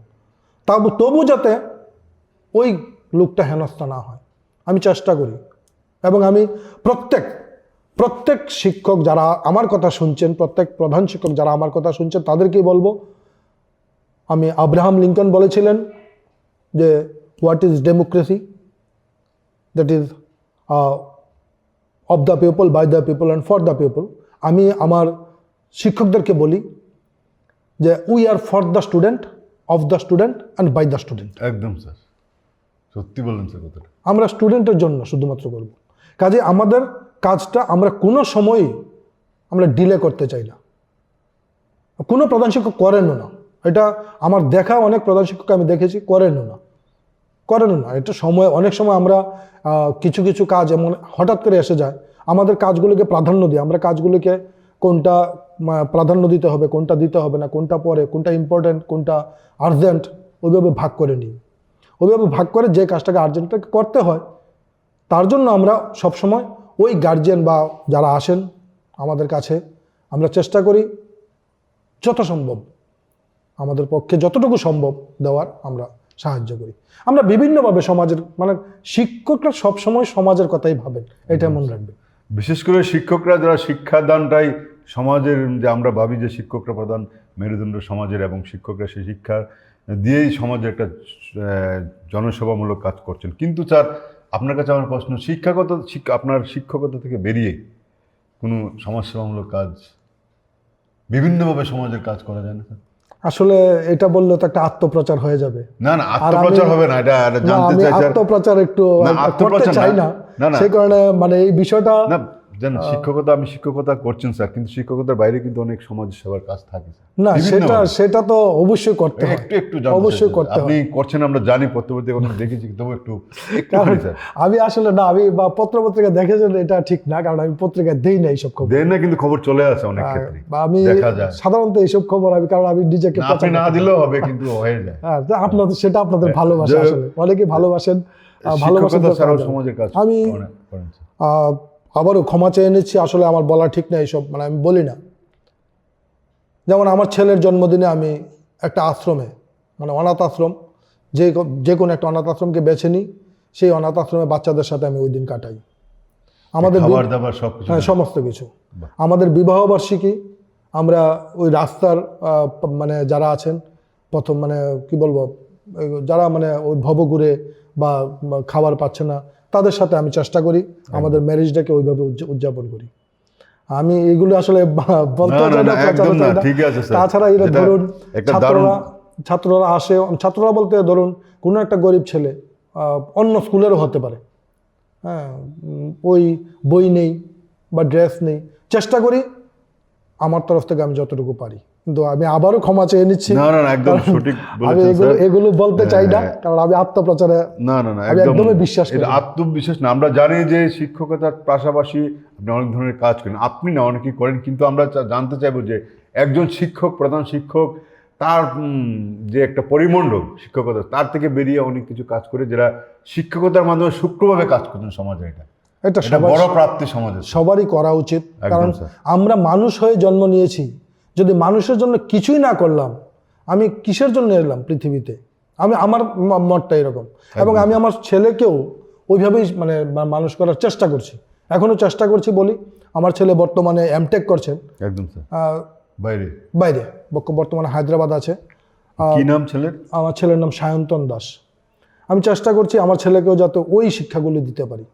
তবু যাতে ওই লোকটা হেনস্থা না হয়, আমি চেষ্টা করি। এবং আমি প্রত্যেক শিক্ষক যারা আমার কথা শুনছেন, প্রত্যেক প্রধান শিক্ষক যারা আমার কথা শুনছেন, তাদেরকেই বলবো, আমি আব্রাহাম লিঙ্কন বলেছিলেন যে what is democracy? That is of the people, by the people and for the people. আমি আমার শিক্ষকদেরকে বলি যে we are for the student, of the student and by the student. একদম স্যার, সত্যি বললেন স্যার কথাটা। আমরা স্টুডেন্টের জন্য শুধুমাত্র করব। কাজে আমাদের কাজটা আমরা কোনো সময়ই আমরা ডিলে করতে চাই না, কোনো প্রধান শিক্ষক করেনও না। এটা আমার দেখা অনেক প্রধান শিক্ষককে আমি দেখেছি, করেনও না। এটা অনেক সময় আমরা কিছু কিছু কাজ এমন হঠাৎ করে এসে যায়, আমাদের কাজগুলোকে প্রাধান্য দিই, আমরা কাজগুলোকে কোনটা প্রাধান্য দিতে হবে, কোনটা দিতে হবে না, কোনটা পরে, কোনটা ইম্পর্টেন্ট, কোনটা আর্জেন্ট, ওইভাবে ভাগ করে নিই। ওইভাবে ভাগ করে যে কাজটাকে আর্জেন্টটাকে করতে হয়, তার জন্য আমরা সবসময় ওই গার্জিয়ান বা যারা আসেন আমাদের কাছে, আমরা চেষ্টা করি যথাসম্ভব আমাদের পক্ষে যতটুকু সম্ভব দেওয়ার আমরা সাহায্য করি। আমরা বিভিন্নভাবে সমাজের শিক্ষকরা সবসময় সমাজের কথাই ভাবেন, এটা মনে রাখবেন। বিশেষ করে শিক্ষকরা যারা শিক্ষাদানটাই সমাজের, যে আমরা ভাবি যে শিক্ষকরা প্রধান মেরুদণ্ড সমাজের, এবং শিক্ষকরা সেই শিক্ষা দিয়েই সমাজে একটা জনসেবামূলক কাজ করছেন। কিন্তু স্যার, আপনার কাছে আমার প্রশ্ন, আপনার শিক্ষকতা থেকে বেরিয়ে কোনো সমাজসেবামূলক কাজ, বিভিন্নভাবে সমাজের কাজ করা যায় না স্যার? আসলে এটা বললে তো একটা আত্মপ্রচার হয়ে যাবে। না, আত্মপ্রচার হবে না, এটা জানতে চাই স্যার। আত্মপ্রচার একটু করতে চাই না, সেই কারণে এই বিষয়টা জানেন শিক্ষকতা, আমি শিক্ষকতা করছেন স্যার, কিন্তু শিক্ষকতার বাইরে কিন্তু অনেক সমাজ সেবার কাজ থাকে স্যার। না, বিভিন্ন সেটা তো অবশ্যই করতে হয়, একটু জানতে অবশ্যই চাই, করতে আপনি হয়। করছেন আমরা জানি, পত্রপত্রিকা কোনো দেখেছি, তবু একটু কারণ স্যার আমি আসলে না, আমি বা পত্রিকা দেখেছেন এটা ঠিক না, কারণ আমি পত্রিকা দেই না এইসব খবর। দেন না, কিন্তু খবর চলে আসে অনেক ক্ষেত্রে, বা আমি দেখা যায়। সাধারণত এইসব খবর আমি, কারণ আমি নিজেকে না, আপনি না দিলেও হবে, কিন্তু হয়ে যায়। হ্যাঁ, তো আপনাদের সেটা আপনাদের ভালোবাসা, যে- আসলে অনেকেই ভালোবাসেন, ভালোবাসেন শিক্ষকতা তো ছাড়াও কাজ হবে। সমাজের কাজ আমি করেন স্যার। আবারও ক্ষমা চেয়ে নিচ্ছি, আসলে আমার বলা ঠিক না এইসব, মানে আমি বলি না। যেমন আমার ছেলের জন্মদিনে আমি একটা আশ্রমে, মানে অনাথ আশ্রম, যে কোনো একটা অনাথ আশ্রমকে বেছে নিই, সেই অনাথ আশ্রমে বাচ্চাদের সাথে আমি ওই দিন কাটাই। আমাদের খাবার দাবার সব কিছু। হ্যাঁ, সমস্ত কিছু। আমাদের বিবাহবার্ষিকী আমরা ওই রাস্তার মানে যারা আছেন প্রথম, মানে কি বলবো, যারা মানে ওই ভবঘুরে বা খাবার পাচ্ছে না, তাদের সাথে আমি চেষ্টা করি আমাদের ম্যারেজ ডেকে ওইভাবে উদযাপন করি। আমি এগুলো আসলে বলতে চাই না, একদম না, চাই না। ঠিক আছে স্যার। তাছাড়া এরা যেটা ধরুন একটা দারুণ ছাত্ররা আসে, ছাত্ররা বলতে ধরুন কোনো একটা গরিব ছেলে অন্য স্কুলেরও হতে পারে, হ্যাঁ, ওই বই নেই বা ড্রেস নেই, চেষ্টা করি আমার তরফ থেকে আমি যতটুকু পারি। কিন্তু আমি আবারও ক্ষমা চেয়ে নিচ্ছি, না না না, একদম সঠিক আমি বলেছেন স্যার। এগুলো বলতে চাই না, কারণ আমি আত্মপ্রচারে না না না, আমি একদম একদমই বিশ্বাস করি এটা না। আত্মবিশ্বাস না। আমরা জানি যে শিক্ষকতার পাশাপাশি আপনি অনেক ধরনের কাজ করেন, আপনি না অনেকেই করেন, কিন্তু আমরা জানতে চাইবো যে একজন শিক্ষক, প্রধান শিক্ষক, তার যে একটা পরিমণ্ডল শিক্ষকতা, তার থেকে বেরিয়ে অনেক কিছু কাজ করে, যারা শিক্ষকতার মাধ্যমে সূক্ষ্মভাবে কাজ করছেন সমাজে। এটা এটা এটা বড় প্রাপ্তি সমাজের। সবারই করা উচিত, একদম কারণ স্যার। আমরা মানুষ হয়ে জন্ম নিয়েছি, যদি মানুষের জন্য কিছুই না করলাম, আমি কিসের জন্য এলাম পৃথিবীতে? আমার মতটা এরকম, এবং আমি আমার ছেলেকেও ওইভাবেই মানে মানুষ করার চেষ্টা করছি, এখনো চেষ্টা করছি বলি। আমার ছেলে বর্তমানে এমটেক করছেন, একদম স্যার। বাইরে বাইরে, বর্তমানে হায়দ্রাবাদ আছে। কি নাম ছেলের? আমার ছেলের নাম সায়ন্তন দাস। আমি চেষ্টা করছি আমার ছেলেকেও যাতে ওই শিক্ষাগুলি দিতে পারি।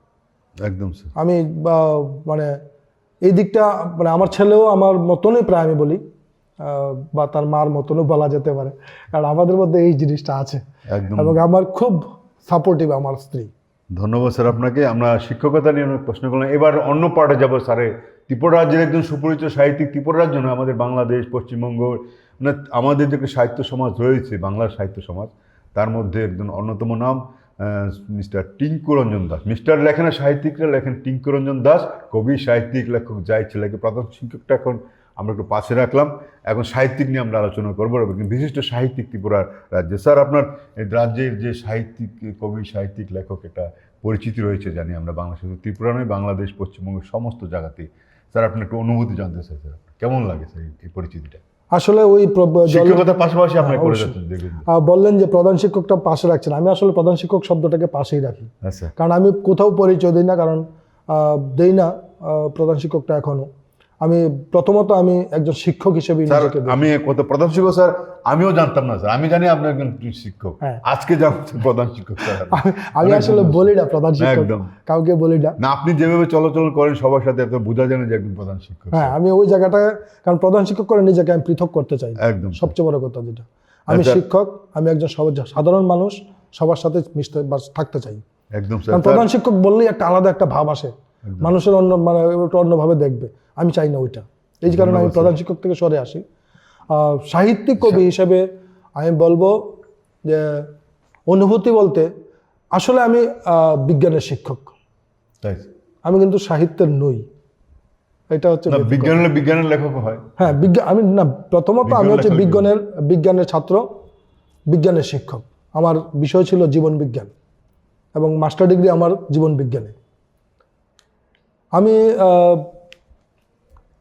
একদম স্যার। আমি মানে এই দিকটা, মানে আমার ছেলেও আমার মতনই প্রায় আমি বলি, বা তার মার মতনও বলা যেতে পারে, কারণ আমাদের মধ্যে এই জিনিসটা আছে। একদম। এবং আমার খুব সাপোর্টিভ আমার স্ত্রী। ধন্যবাদ স্যার আপনাকে। আমরা শিক্ষকতা নিয়ে অনেক প্রশ্ন করলাম, এবার অন্য পার্টে যাবো স্যারে। ত্রিপুরা রাজ্যের একজন সুপরিচিত সাহিত্যিক, ত্রিপুরা রাজ্য নয়, আমাদের বাংলাদেশ, পশ্চিমবঙ্গ, মানে আমাদের যে সাহিত্য সমাজ রয়েছে, বাংলার সাহিত্য সমাজ, তার মধ্যে একজন অন্যতম নাম মিস্টার টিঙ্কুরঞ্জন দাস। মিস্টার লেখেন না, সাহিত্যিকরা লেখেন টিঙ্কুরঞ্জন দাস, কবি, সাহিত্যিক, লেখক, যাই ছেলেকে। প্রধান শিক্ষকটা এখন আমরা একটু পাশে রাখলাম, এখন সাহিত্যিক নিয়ে আমরা আলোচনা করবো, এবং বিশিষ্ট সাহিত্যিক ত্রিপুরার রাজ্যে। স্যার, আপনার এই রাজ্যের যে সাহিত্যিক, কবি, সাহিত্যিক, লেখক, এটা পরিচিতি রয়েছে জানি আমরা, বাংলা শুধু ত্রিপুরা নয়, বাংলাদেশ, পশ্চিমবঙ্গের সমস্ত জায়গাতেই। স্যার, আপনার একটু অনুভূতি জানতে চাই স্যার, কেমন লাগে স্যার এই পরিচিতিটা? আসলে ওই শিক্ষকতার পাশাপাশি আপনার করে যাচ্ছেন, দেখুন। বললেন যে প্রধান শিক্ষকটা পাশে রাখছেন, আমি আসলে প্রধান শিক্ষক শব্দটাকে পাশেই রাখি, আচ্ছা। কারণ আমি কোথাও পরিচয় দিই না, কারণ দেই না প্রধান শিক্ষকটা এখনো। আমি প্রথমত আমি একজন শিক্ষক হিসেবে নিজেকে দেখি। আমি কত প্রধান শিক্ষক স্যার, আমিও জানতাম না স্যার। আমি জানি আপনি একজন শিক্ষক, হ্যাঁ। আজকে জানছেন প্রধান শিক্ষক স্যার। আমি আসলে বলি না প্রধান শিক্ষক, একদম। কাউকে বলি না। না, আপনি যেভাবে চলাচল করেন সবার সাথে, এত বোঝা যায় না যে একজন প্রধান শিক্ষক। হ্যাঁ, আমি ওই জায়গাটায়, কারণ প্রধান শিক্ষক করে নিজেকে আমি পৃথক করতে চাই না। একদম। সবচেয়ে বড় কথা যেটা, আমি আচ্ছা। শিক্ষক, আমি একজন সাধারণ মানুষ, সবার সাথে মিশতে বা থাকতে চাই। একদম কারণ স্যার। প্রধান শিক্ষক বললেই একটা আলাদা একটা ভাব আসে, মানুষের অন্য, মানে ওটা অন্যভাবে দেখবে, আমি চাই না ওইটা। এই কারণে আমি প্রধান শিক্ষক থেকে সরে আসি। সাহিত্যিক কবি হিসেবে আমি বলবো যে অনুভূতি বলতে, আসলে আমি বিজ্ঞানের শিক্ষক, তাই আমি কিন্তু সাহিত্যের নই। এটা হচ্ছে না, বিজ্ঞানের লেখক হয়। হ্যাঁ, আমি না, প্রথমত আমি হচ্ছে বিজ্ঞানের ছাত্র, বিজ্ঞানের শিক্ষক। আমার বিষয় ছিল জীবন বিজ্ঞান, এবং মাস্টার ডিগ্রি আমার জীবন বিজ্ঞানে। আমি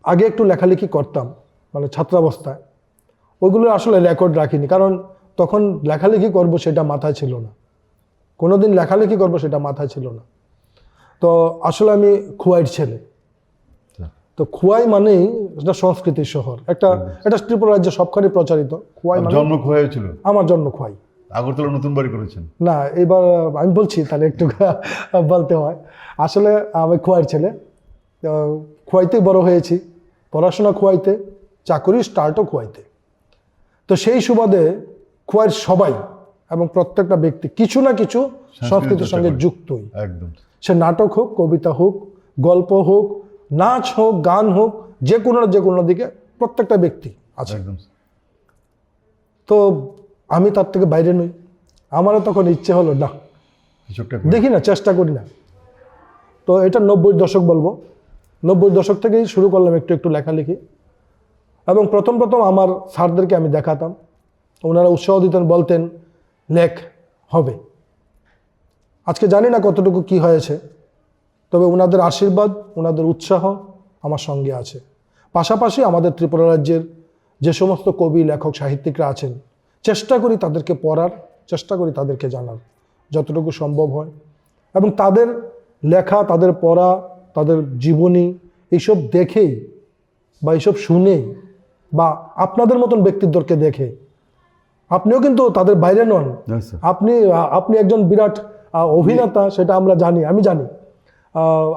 আগে একটু লেখালেখি করতাম, মানে ছাত্রাবস্থায়, ওইগুলো আসলে রেকর্ড রাখিনি, কারণ তখন লেখালেখি করব সেটা মাথায় ছিল না, কোনোদিন লেখালেখি করব সেটা মাথায় ছিল না। তো আসলে আমি খুয়াইয়ের ছেলে, তো খুয়াই মানেই এটা সংস্কৃতির শহর, এটা ত্রিপুরা রাজ্যে সবখানে প্রচারিত। খুয়াই মানে জন্ম খোয়াই ছিল। আমার জন্ম খুয়াই। আগরতলা নতুন বাড়ি করেছেন? না, এবার আমি বলছি তাহলে একটু বলতে হয়। আসলে আমি খুয়াইয়ের ছেলে, খুয়াইতেই বড় হয়েছি, পড়াশোনা খুয়াইতে, চাকরি স্টার্টও খুয়াইতে। তো সেই সুবাদে খুয়াইয়ের সবাই এবং প্রত্যেকটা ব্যক্তি কিছু না কিছু সংস্কৃতির সঙ্গে যুক্তই। একদম। সে নাটক হোক, কবিতা হোক, গল্প হোক, নাচ হোক, গান হোক, যে কোনো দিকে প্রত্যেকটা ব্যক্তি আছে। একদম তো আমি তার থেকে বাইরে নই। আমারও তখন ইচ্ছে হলো না, কিছু একটা করি। দেখি না, চেষ্টা করি না। তো এটা 90 দশক বলবো, 90 দশক থেকেই শুরু করলাম একটু একটু লেখালেখি। এবং প্রথম আমার স্যারদেরকে আমি দেখাতাম, ওনারা উৎসাহ দিতেন, বলতেন লেখ, হবে। আজকে জানি না কতটুকু কি হয়েছে, তবে ওনাদের আশীর্বাদ, ওনাদের উৎসাহ আমার সঙ্গে আছে। পাশাপাশি আমাদের ত্রিপুরা রাজ্যের যে সমস্ত কবি, লেখক, সাহিত্যিকরা আছেন, চেষ্টা করি তাদেরকে পড়ার, চেষ্টা করি তাদেরকে জানার যতটুকু সম্ভব হয়। এবং তাদের লেখা, তাদের পড়া, তাদের জীবনী এইসব দেখেই বা এইসব শুনেই বা আপনাদের মতন ব্যক্তিত্বকে দেখে, আপনিও কিন্তু তাদের বাইরে নন। Yes, sir. আপনি একজন বিরাট অভিনেতা, সেটা আমরা জানি, আমি জানি।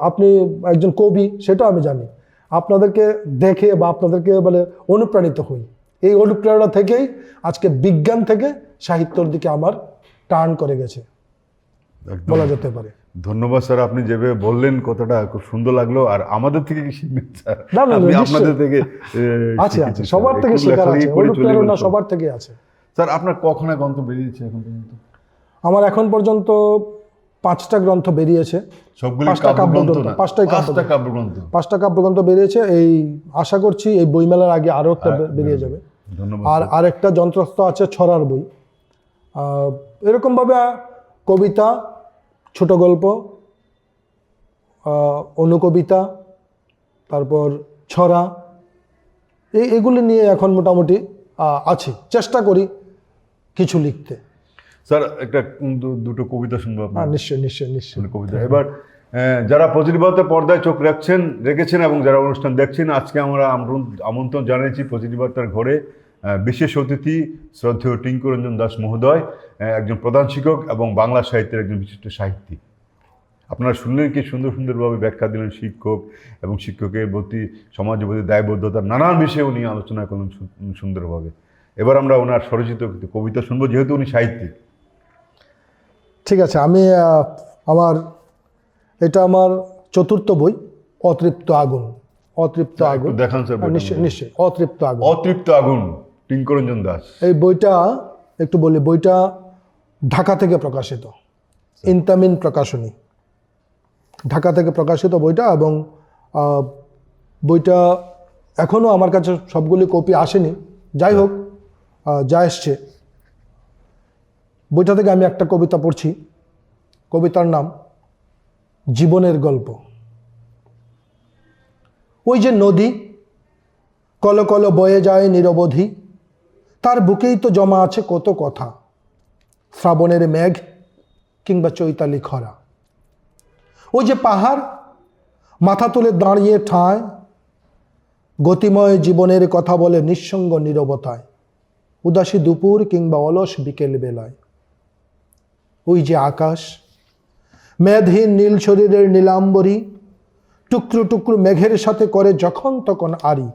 আপনি একজন কবি, সেটাও আমি জানি। আপনাদেরকে দেখে বা আপনাদেরকে বলে অনুপ্রাণিত হই। এই অনুপ্রেরণা থেকেই আজকে বিজ্ঞান থেকে সাহিত্যর দিকে আমার টার্ন করে গেছে একদম। বলা যেতে পারে। ধন্যবাদ স্যার, আপনি যেভাবে বললেন কথাটা খুব সুন্দর লাগলো। আর আমাদের থেকে কি শিখবেন স্যার? না, আপনি নিশ্চয়ই। আপনাদের থেকে আছে, শিখেছি স্যার। সবার থেকে একটু শেখার লেখালেখি আছে, করে চলে অনুপ্রেরণা গেলেন তো। সবার থেকে আছে। স্যার আপনার কখনো গ্রন্থ বেরিয়েছে এখন পর্যন্ত? আমার এখন পর্যন্ত 5টা গ্রন্থ বেরিয়েছে। সবগুলি 5টা কাব্যগ্রন্থ না? 5টাই 5টা কাব্যগ্রন্থ। 5টা কাব্যগ্রন্থ বেরিয়েছে। এই আশা করছি এই বইমেলার আগে আরও একটা বেরিয়ে যাবে। ধন্যবাদ আর স্যার। আরেকটা যন্ত্রস্থ আছে ছড়ার বই। এরকমভাবে কবিতা, ছোট গল্প, অনুকবিতা, তারপর ছড়া, এগুলি নিয়ে এখন মোটামুটি আছে। চেষ্টা করি কিছু লিখতে। স্যার একটা দুটো কবিতা শুনবো আপনার। নিশ্চয়ই নিশ্চয়ই নিশ্চয়ই। কবিতা এবার যারা প্রতিনিবাতে পর্দায় চোখ রেখেছেন এবং যারা অনুষ্ঠান দেখছেন, আজকে আমরা আমন্ত্রণ জানিয়েছি প্রতিনিবাতার ঘরে বিশেষ অতিথি শ্রদ্ধেয় টিঙ্কুরঞ্জন দাস মহোদয়, একজন প্রধান শিক্ষক এবং বাংলা সাহিত্যের একজন বিশিষ্ট সাহিত্যিক। আপনারা শুনলেন কি সুন্দরভাবে ব্যাখ্যা দিলেন শিক্ষক এবং শিক্ষকের প্রতি, সমাজের প্রতি দায়বদ্ধতা, নানান বিষয়ে উনি আলোচনা করলেন সুন্দরভাবে। এবার আমরা ওনার স্বরচিত কবিতা শুনবো, যেহেতু উনি সাহিত্যিক। ঠিক আছে, আমি এটা আমার 4র্থ বই, অতৃপ্ত আগুন। অতৃপ্ত আগুন দেখান স্যার। নিশ্চয়ই নিশ্চয়ই। অতৃপ্ত আগুন, অতৃপ্ত আগুন, টিঙ্কুরঞ্জন দাস। এই বইটা একটু বলি। বইটা ঢাকা থেকে প্রকাশিত, ইনতামিন প্রকাশনী, ঢাকা থেকে প্রকাশিত বইটা। এবং বইটা এখনও আমার কাছে সবগুলি কপি আসেনি। যাই হোক, যা এসছে, বইটা থেকে আমি একটা কবিতা পড়ছি। কবিতার নাম জীবনের গল্প। ওই যে নদী কল কল বয়ে যায় নিরবধি, তার বুকেই তো জমা আছে কত কথা, শ্রাবণের মেঘ কিংবা চৈতালি খরা। ওই যে পাহাড় মাথা তুলে দাঁড়িয়ে ঠায়, গতিময় জীবনের কথা বলে নিঃসঙ্গ নীরবতায়, উদাসী দুপুর কিংবা অলস বিকেল বেলায়। ওই যে আকাশ মেঘহীন নীল শরীরের নীলাম্বরী, টুকরো টুকরো মেঘের সাথে করে যখন তখন আড়ি।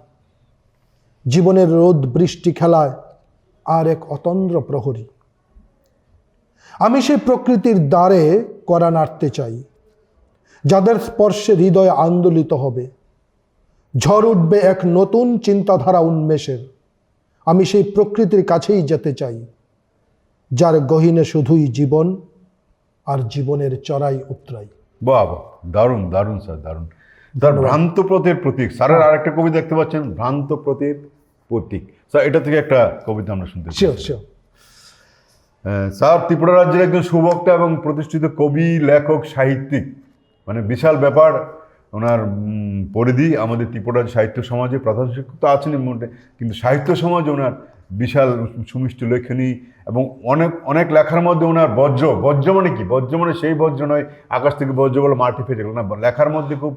জীবনের রোদ বৃষ্টি খেলায় আর এক অতন্দ্র প্রহরী। আমি সেই প্রকৃতির দ্বারে করা নাড়তে চাই, যাদের স্পর্শে হৃদয় আন্দোলিত হবে। ঝড় উঠবে এক নতুন চিন্তাধারা উন্মেষের। আমি সেই প্রকৃতির কাছেই যেতে চাই, যার গহীনে শুধুই জীবন আর জীবনের চড়াই উতরাই। বাহ, দারুণ দারুণ স্যার, দারুণ। স্যার ভ্রান্ত পথের প্রতীক, স্যারের আরেকটা কবিতা দেখতে পাচ্ছেন, ভ্রান্ত পথের প্রতীক। স্যার এটা থেকে একটা কবিতা আমরা শুনতে চাই। Sure sure. স্যার ত্রিপুরা রাজ্যের একজন সুবক্তা এবং প্রতিষ্ঠিত কবি, লেখক, সাহিত্যিক, মানে বিশাল ব্যাপার ওনার পরিধি। আমাদের ত্রিপুরা সাহিত্য সমাজে প্রধান শিক্ষক তো আছেন মধ্যে, কিন্তু সাহিত্য সমাজ ওনার বিশাল সুমিষ্ট লেখনী এবং অনেক লেখার মধ্যে ওনার বজ্র মানে কি? বজ্র মানে সেই বজ্র নয় আকাশ থেকে বজ্র বলে মাটি ফেটে গেল না, লেখার মধ্যে খুব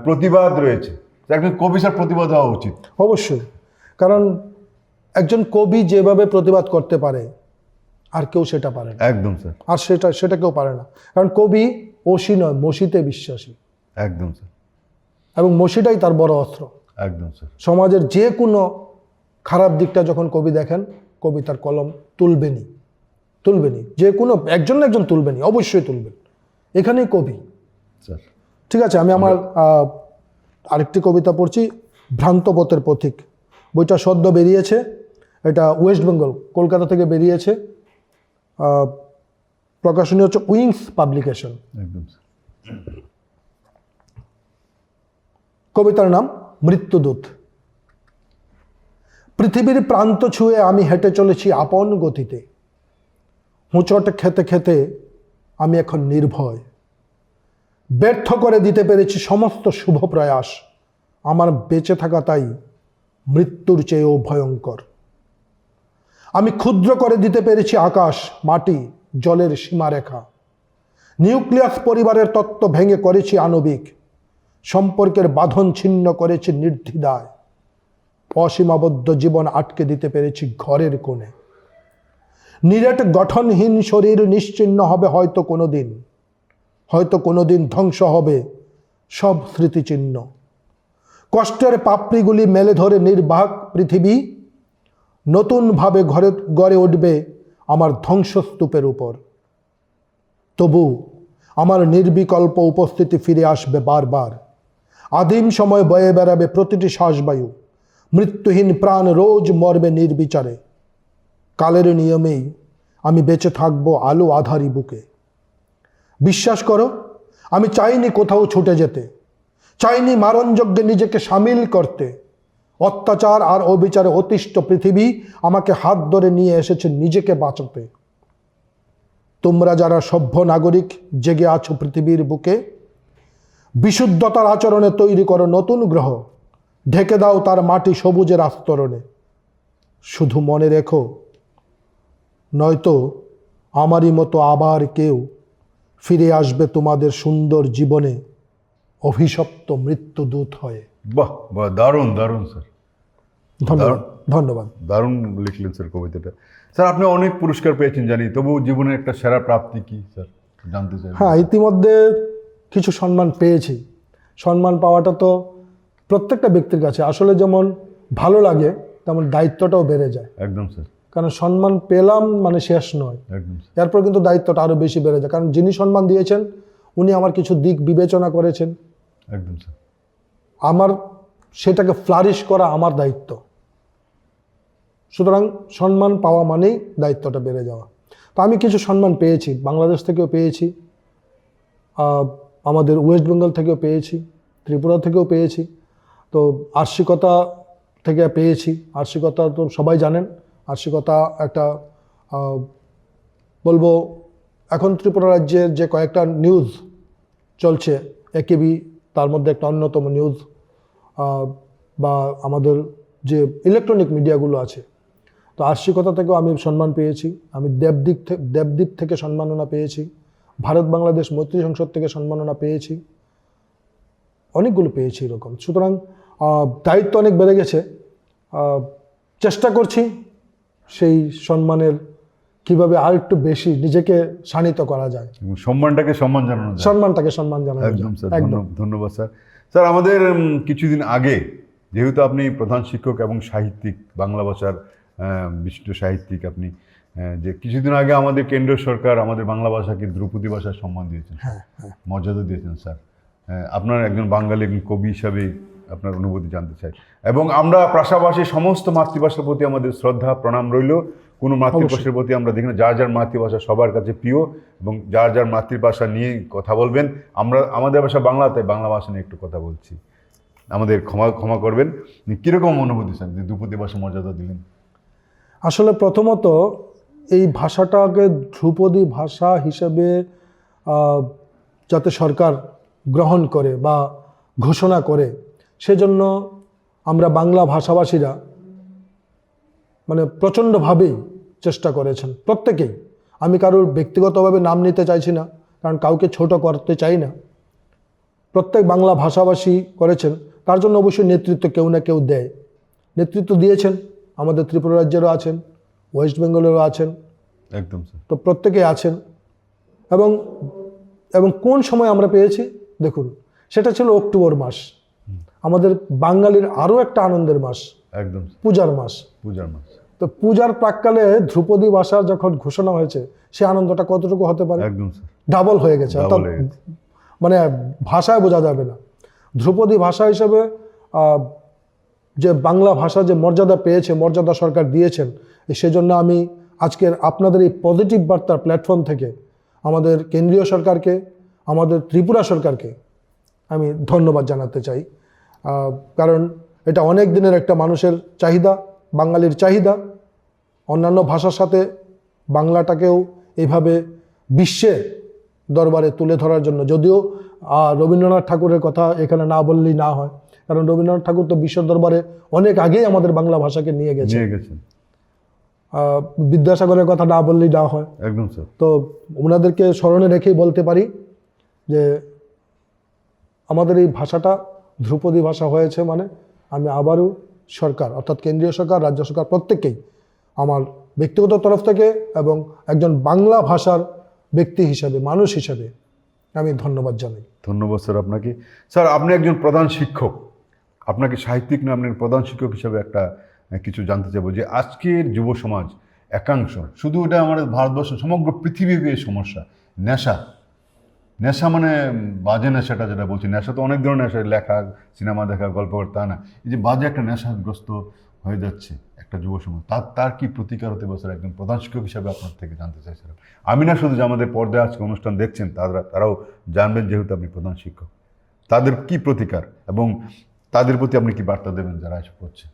প্রতিবাদ রয়েছে। একজন কবি স্যার প্রতিবাদ হওয়া উচিত। অবশ্যই, কারণ একজন কবি যেভাবে প্রতিবাদ করতে পারে আর কেউ সেটা পারে না। একদম স্যার। আর সেটা কেউ পারে না, কারণ কবি অসি নয়, মসিতে বিশ্বাসী। একদম স্যার। এবং মসিটাই তার বড় অস্ত্র। একদম স্যার। সমাজের যে কোনো খারাপ দিকটা যখন কবি দেখেন, কবি তার কলম তুলবেনই। যে কোনো একজন না একজন তুলবেনই, অবশ্যই তুলবেন। এখানেই কবি। স্যার ঠিক আছে, আমি আমার আরেকটি কবিতা পড়ছি, ভ্রান্ত পথের পথিক। বইটা সদ্য বেরিয়েছে, এটা ওয়েস্ট বেঙ্গল কলকাতা থেকে বেরিয়েছে, প্রকাশনী হচ্ছে উইংস পাবলিকেশন। একদম স্যার। কবিতার নাম মৃত্যুদূত। পৃথিবীর প্রান্ত ছুঁয়ে আমি হেঁটে চলেছি আপন গতিতে, হোঁচট খেতে খেতে আমি এখন নির্ভয়। ব্যর্থ করে দিতে পেরেছি সমস্ত শুভ প্রয়াস, আমার বেঁচে থাকা তাই মৃত্যুর চেয়েও ভয়ঙ্কর। আমি ক্ষুদ্র করে দিতে পেরেছি আকাশ, মাটি, জলের সীমারেখা। নিউক্লিয়াস পরিবারের তত্ত্ব ভেঙে করেছি আণবিক, সম্পর্কের বাঁধন ছিন্ন করেছি নির্দ্বিধায়। অসীমাবদ্ধ জীবন আটকে দিতে পেরেছি ঘরের কোণে। নিরেট গঠনহীন শরীর নিশ্চিহ্ন হবে হয়তো কোনোদিন ধ্বংস হবে সব স্মৃতিচিহ্ন। কষ্টের পাপড়িগুলি মেলে ধরে নির্বাক পৃথিবী, নতুনভাবে গড়ে উঠবে আমার ধ্বংসস্তূপের উপর। তবু আমার নির্বিকল্প উপস্থিতি ফিরে আসবে বারবার। আদিম সময় বয়ে বেড়াবে প্রতিটি শ্বাসবায়ু, মৃত্যুহীন প্রাণ রোজ মরবে নির্বিচারে। কালের নিয়মেই আমি বেঁচে থাকবো আলো আধারি বুকে। বিশ্বাস করো, আমি চাইনি কোথাও ছুটে যেতে, চাইনি মারণযজ্ঞে নিজেকে সামিল করতে। অত্যাচার আর অবিচারে অতিষ্ঠ পৃথিবী আমাকে হাত ধরে নিয়ে এসেছে নিজেকে বাঁচাতে। তোমরা যারা সভ্য নাগরিক জেগে আছো পৃথিবীর বুকে, বিশুদ্ধতার আচরণে তৈরি করো নতুন গ্রহ, ঢেকে দাও তার মাটি সবুজের আস্তরণে। শুধু মনে রেখো, নয়তো আমারই মতো আবার কেউ ফিরে আসবে তোমাদের সুন্দর জীবনে অভিশপ্ত মৃত্যুদূত হয়ে। বাহ বাহ, দারুণ দারুণ স্যার, ধন্যবাদ। দারুণ লিখলেন স্যার কবিতাটা। স্যার আপনি অনেক পুরস্কার পেয়েছেন জানি, তবু জীবনের একটা সেরা প্রাপ্তি কি স্যার জানতে চাই? হ্যাঁ, ইতিমধ্যে কিছু সম্মান পেয়েছি। সম্মান পাওয়াটা তো প্রত্যেকটা ব্যক্তির কাছে আসলে যেমন ভালো লাগে, তেমন দায়িত্বটাও বেড়ে যায়। একদম স্যার। কারণ সম্মান পেলাম মানে শেষ নয়, একদম স্যার। এরপর কিন্তু দায়িত্বটা আরও বেশি বেড়ে যায়। কারণ যিনি সম্মান দিয়েছেন উনি আমার কিছু দিক বিবেচনা করেছেন, একদম স্যার। আমার সেটাকে ফ্লারিশ করা আমার দায়িত্ব। সুতরাং সম্মান পাওয়া মানেই দায়িত্বটা বেড়ে যাওয়া। তো আমি কিছু সম্মান পেয়েছি, বাংলাদেশ থেকেও পেয়েছি, আমাদের ওয়েস্ট বেঙ্গল থেকেও পেয়েছি, ত্রিপুরা থেকেও পেয়েছি। তো আর্শিকতা থেকে পেয়েছি। আর্শিকতা তো সবাই জানেন, আর্শিকতা একটা বলবো এখন ত্রিপুরা রাজ্যের যে কয়েকটা নিউজ চলছে, একেবি তার মধ্যে একটা অন্যতম নিউজ, বা আমাদের যে ইলেকট্রনিক মিডিয়াগুলো আছে। তো আর্শিকতা থেকেও আমি সম্মান পেয়েছি। আমি দেবদ্বীপ থেকে সম্মাননা পেয়েছি, ভারত বাংলাদেশ মৈত্রী সংসদ থেকে সম্মাননা পেয়েছি, অনেকগুলো পেয়েছি এরকম। সুতরাং দায়িত্ব অনেক বেড়ে গেছে। চেষ্টা করছি সেই সম্মানের কিভাবে আর একটু বেশি নিজেকে শানিত করা যায়, সম্মানটাকে সম্মান জানানো যায়। সম্মানটাকে সম্মান জানানো যায়। একদম স্যার, ধন্যবাদ স্যার। স্যার আমাদের কিছুদিন আগে, যেহেতু আপনি প্রধান শিক্ষক এবং সাহিত্যিক, বাংলা ভাষার বিশিষ্ট সাহিত্যিক আপনি, যে কিছুদিন আগে আমাদের কেন্দ্রীয় সরকার আমাদের বাংলা ভাষাকে ধ্রুপদী ভাষার সম্মান দিয়েছেন, মর্যাদা দিয়েছেন স্যার। আপনার একজন বাঙালি, একজন কবি হিসাবে আপনার অনুভূতি জানতে চাই। এবং আমরা পাশাপাশি সমস্ত মাতৃভাষার প্রতি আমাদের শ্রদ্ধা প্রণাম রইল। কোনো মাতৃভাষার প্রতি আমরা দেখি না, যার যার মাতৃভাষা সবার কাছে প্রিয়, এবং যার যার মাতৃভাষা নিয়ে কথা বলবেন। আমরা আমাদের ভাষা বাংলা, তাই বাংলা ভাষা নিয়ে একটু কথা বলছি, আমাদের ক্ষমা করবেন। কীরকম অনুভূতি স্যার যে ধ্রুপদী ভাষা মর্যাদা দিলেন? আসলে প্রথমত এই ভাষাটাকে ধ্রুপদী ভাষা হিসেবে যাতে সরকার গ্রহণ করে বা ঘোষণা করে, সেজন্য আমরা বাংলা ভাষাভাষীরা মানে প্রচণ্ডভাবেই চেষ্টা করেছেন প্রত্যেকেই। আমি কারোর ব্যক্তিগতভাবে নাম নিতে চাইছি না, কারণ কাউকে ছোট করতে চাই না। প্রত্যেক বাংলা ভাষাভাষী করেছেন, তার জন্য অবশ্যই নেতৃত্ব কেউ না কেউ দেয়। নেতৃত্ব দিয়েছেন, আমাদের ত্রিপুরা রাজ্যেরও আছেন, ওয়েস্ট বেঙ্গলেরও আছেন, একদম স্যার। তো প্রত্যেকেই আছেন। এবং কোন সময় আমরা পেয়েছি দেখুন, সেটা ছিল অক্টোবর মাস, আমাদের বাঙালির আরও একটা আনন্দের মাস, একদম পূজার মাস। পূজার মাস। তো পূজার প্রাককালে ধ্রুপদী ভাষা যখন ঘোষণা হয়েছে, সে আনন্দটা কতটুকু হতে পারে? একদম স্যার, ডাবল হয়ে গেছে। অর্থাৎ মানে ভাষায় বোঝা যাবে না। ধ্রুপদী ভাষা হিসেবে যে বাংলা ভাষা যে মর্যাদা পেয়েছে, মর্যাদা সরকার দিয়েছেন, সেজন্য আমি আজকের আপনাদের এই পজিটিভ বার্তার প্ল্যাটফর্ম থেকে আমাদের কেন্দ্রীয় সরকারকে, আমাদের ত্রিপুরা সরকারকে আমি ধন্যবাদ জানাতে চাই। কারণ এটা অনেক দিনের একটা মানুষের চাহিদা, বাঙালির চাহিদা, অন্যান্য ভাষার সাথে বাংলাটাকেও এইভাবে বিশ্বের দরবারে তুলে ধরার জন্য। যদিও রবীন্দ্রনাথ ঠাকুরের কথা এখানে না বললেই না হয়, কারণ রবীন্দ্রনাথ ঠাকুর তো বিশ্ব দরবারে অনেক আগেই আমাদের বাংলা ভাষাকে নিয়ে গেছেন। বিদ্যাসাগরের কথা না বললেই না হয়। একদম স্যার। তো ওনাদেরকে স্মরণে রেখেই বলতে পারি যে আমাদের এই ভাষাটা ধ্রুপদী ভাষা হয়েছে, মানে আমি আবারও সরকার অর্থাৎ কেন্দ্রীয় সরকার, রাজ্য সরকার প্রত্যেককেই আমার ব্যক্তিগত তরফ থেকে এবং একজন বাংলা ভাষার ব্যক্তি হিসাবে, মানুষ হিসাবে আমি ধন্যবাদ জানাই। ধন্যবাদ স্যার আপনাকে। স্যার, আপনি একজন প্রধান শিক্ষক, আপনাকে সাহিত্যিক না, আপনি প্রধান শিক্ষক হিসাবে একটা কিছু জানতে চাইবো যে আজকের যুব সমাজ একাংশ, শুধু এটা আমাদের ভারতবর্ষ, সমগ্র পৃথিবীব্যাপী এই সমস্যা, নেশা। নেশা মানে বাজে নেশাটা যেটা বলছি, নেশা তো অনেক ধরনের নেশা, লেখা, সিনেমা দেখা, গল্প করা, তা না। এই যে বাজে একটা নেশাগ্রস্ত হয়ে যাচ্ছে একটা যুব সমাজ, তার কি প্রতিকার হতে পারে স্যার? একজন প্রধান শিক্ষক হিসাবে আপনার থেকে জানতে চাইছিলাম। আমি না শুধু যে আমাদের পর্দায় আজকে অনুষ্ঠান দেখছেন তারাও জানবেন, যেহেতু আপনি প্রধান শিক্ষক, তাদের কি প্রতিকার এবং তাদের প্রতি আপনি কি বার্তা দেবেন যারা এসব করছে?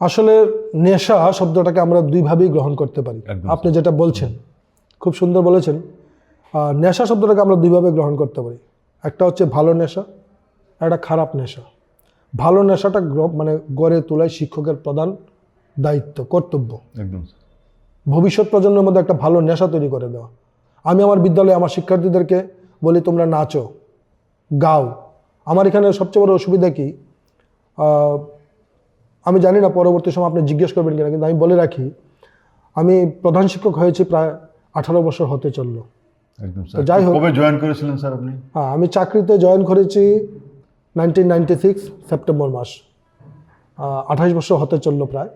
আসলে নেশা শব্দটাকে আমরা দুইভাবেই গ্রহণ করতে পারি। আপনি যেটা বলছেন খুব সুন্দর বলেছেন। নেশা শব্দটাকে আমরা দুইভাবে গ্রহণ করতে পারি। একটা হচ্ছে ভালো নেশা, একটা খারাপ নেশা। ভালো নেশাটা মানে গড়ে তোলাই শিক্ষকের প্রধান দায়িত্ব, কর্তব্য। একদম। ভবিষ্যৎ প্রজন্মের মধ্যে একটা ভালো নেশা তৈরি করে দেওয়া। আমি আমার বিদ্যালয়ে আমার শিক্ষার্থীদেরকে বলি, তোমরা নাচো, গাও। আমার এখানে সবচেয়ে বড় অসুবিধা কি, আমি জানি না পরবর্তী সময় আপনি জিজ্ঞেস করবেন কিনা, কিন্তু আমি বলে রাখি, আমি প্রধান শিক্ষক হয়েছি প্রায় 18 বছর হতে চললো। একদম স্যার। যাই হোক, কবে জয়েন করেছিলেন স্যার আপনি? হ্যাঁ, আমি চাকরিতে জয়েন করেছি 1996 সেপ্টেম্বর মাস। 28 বছর হতে চললো প্রায়।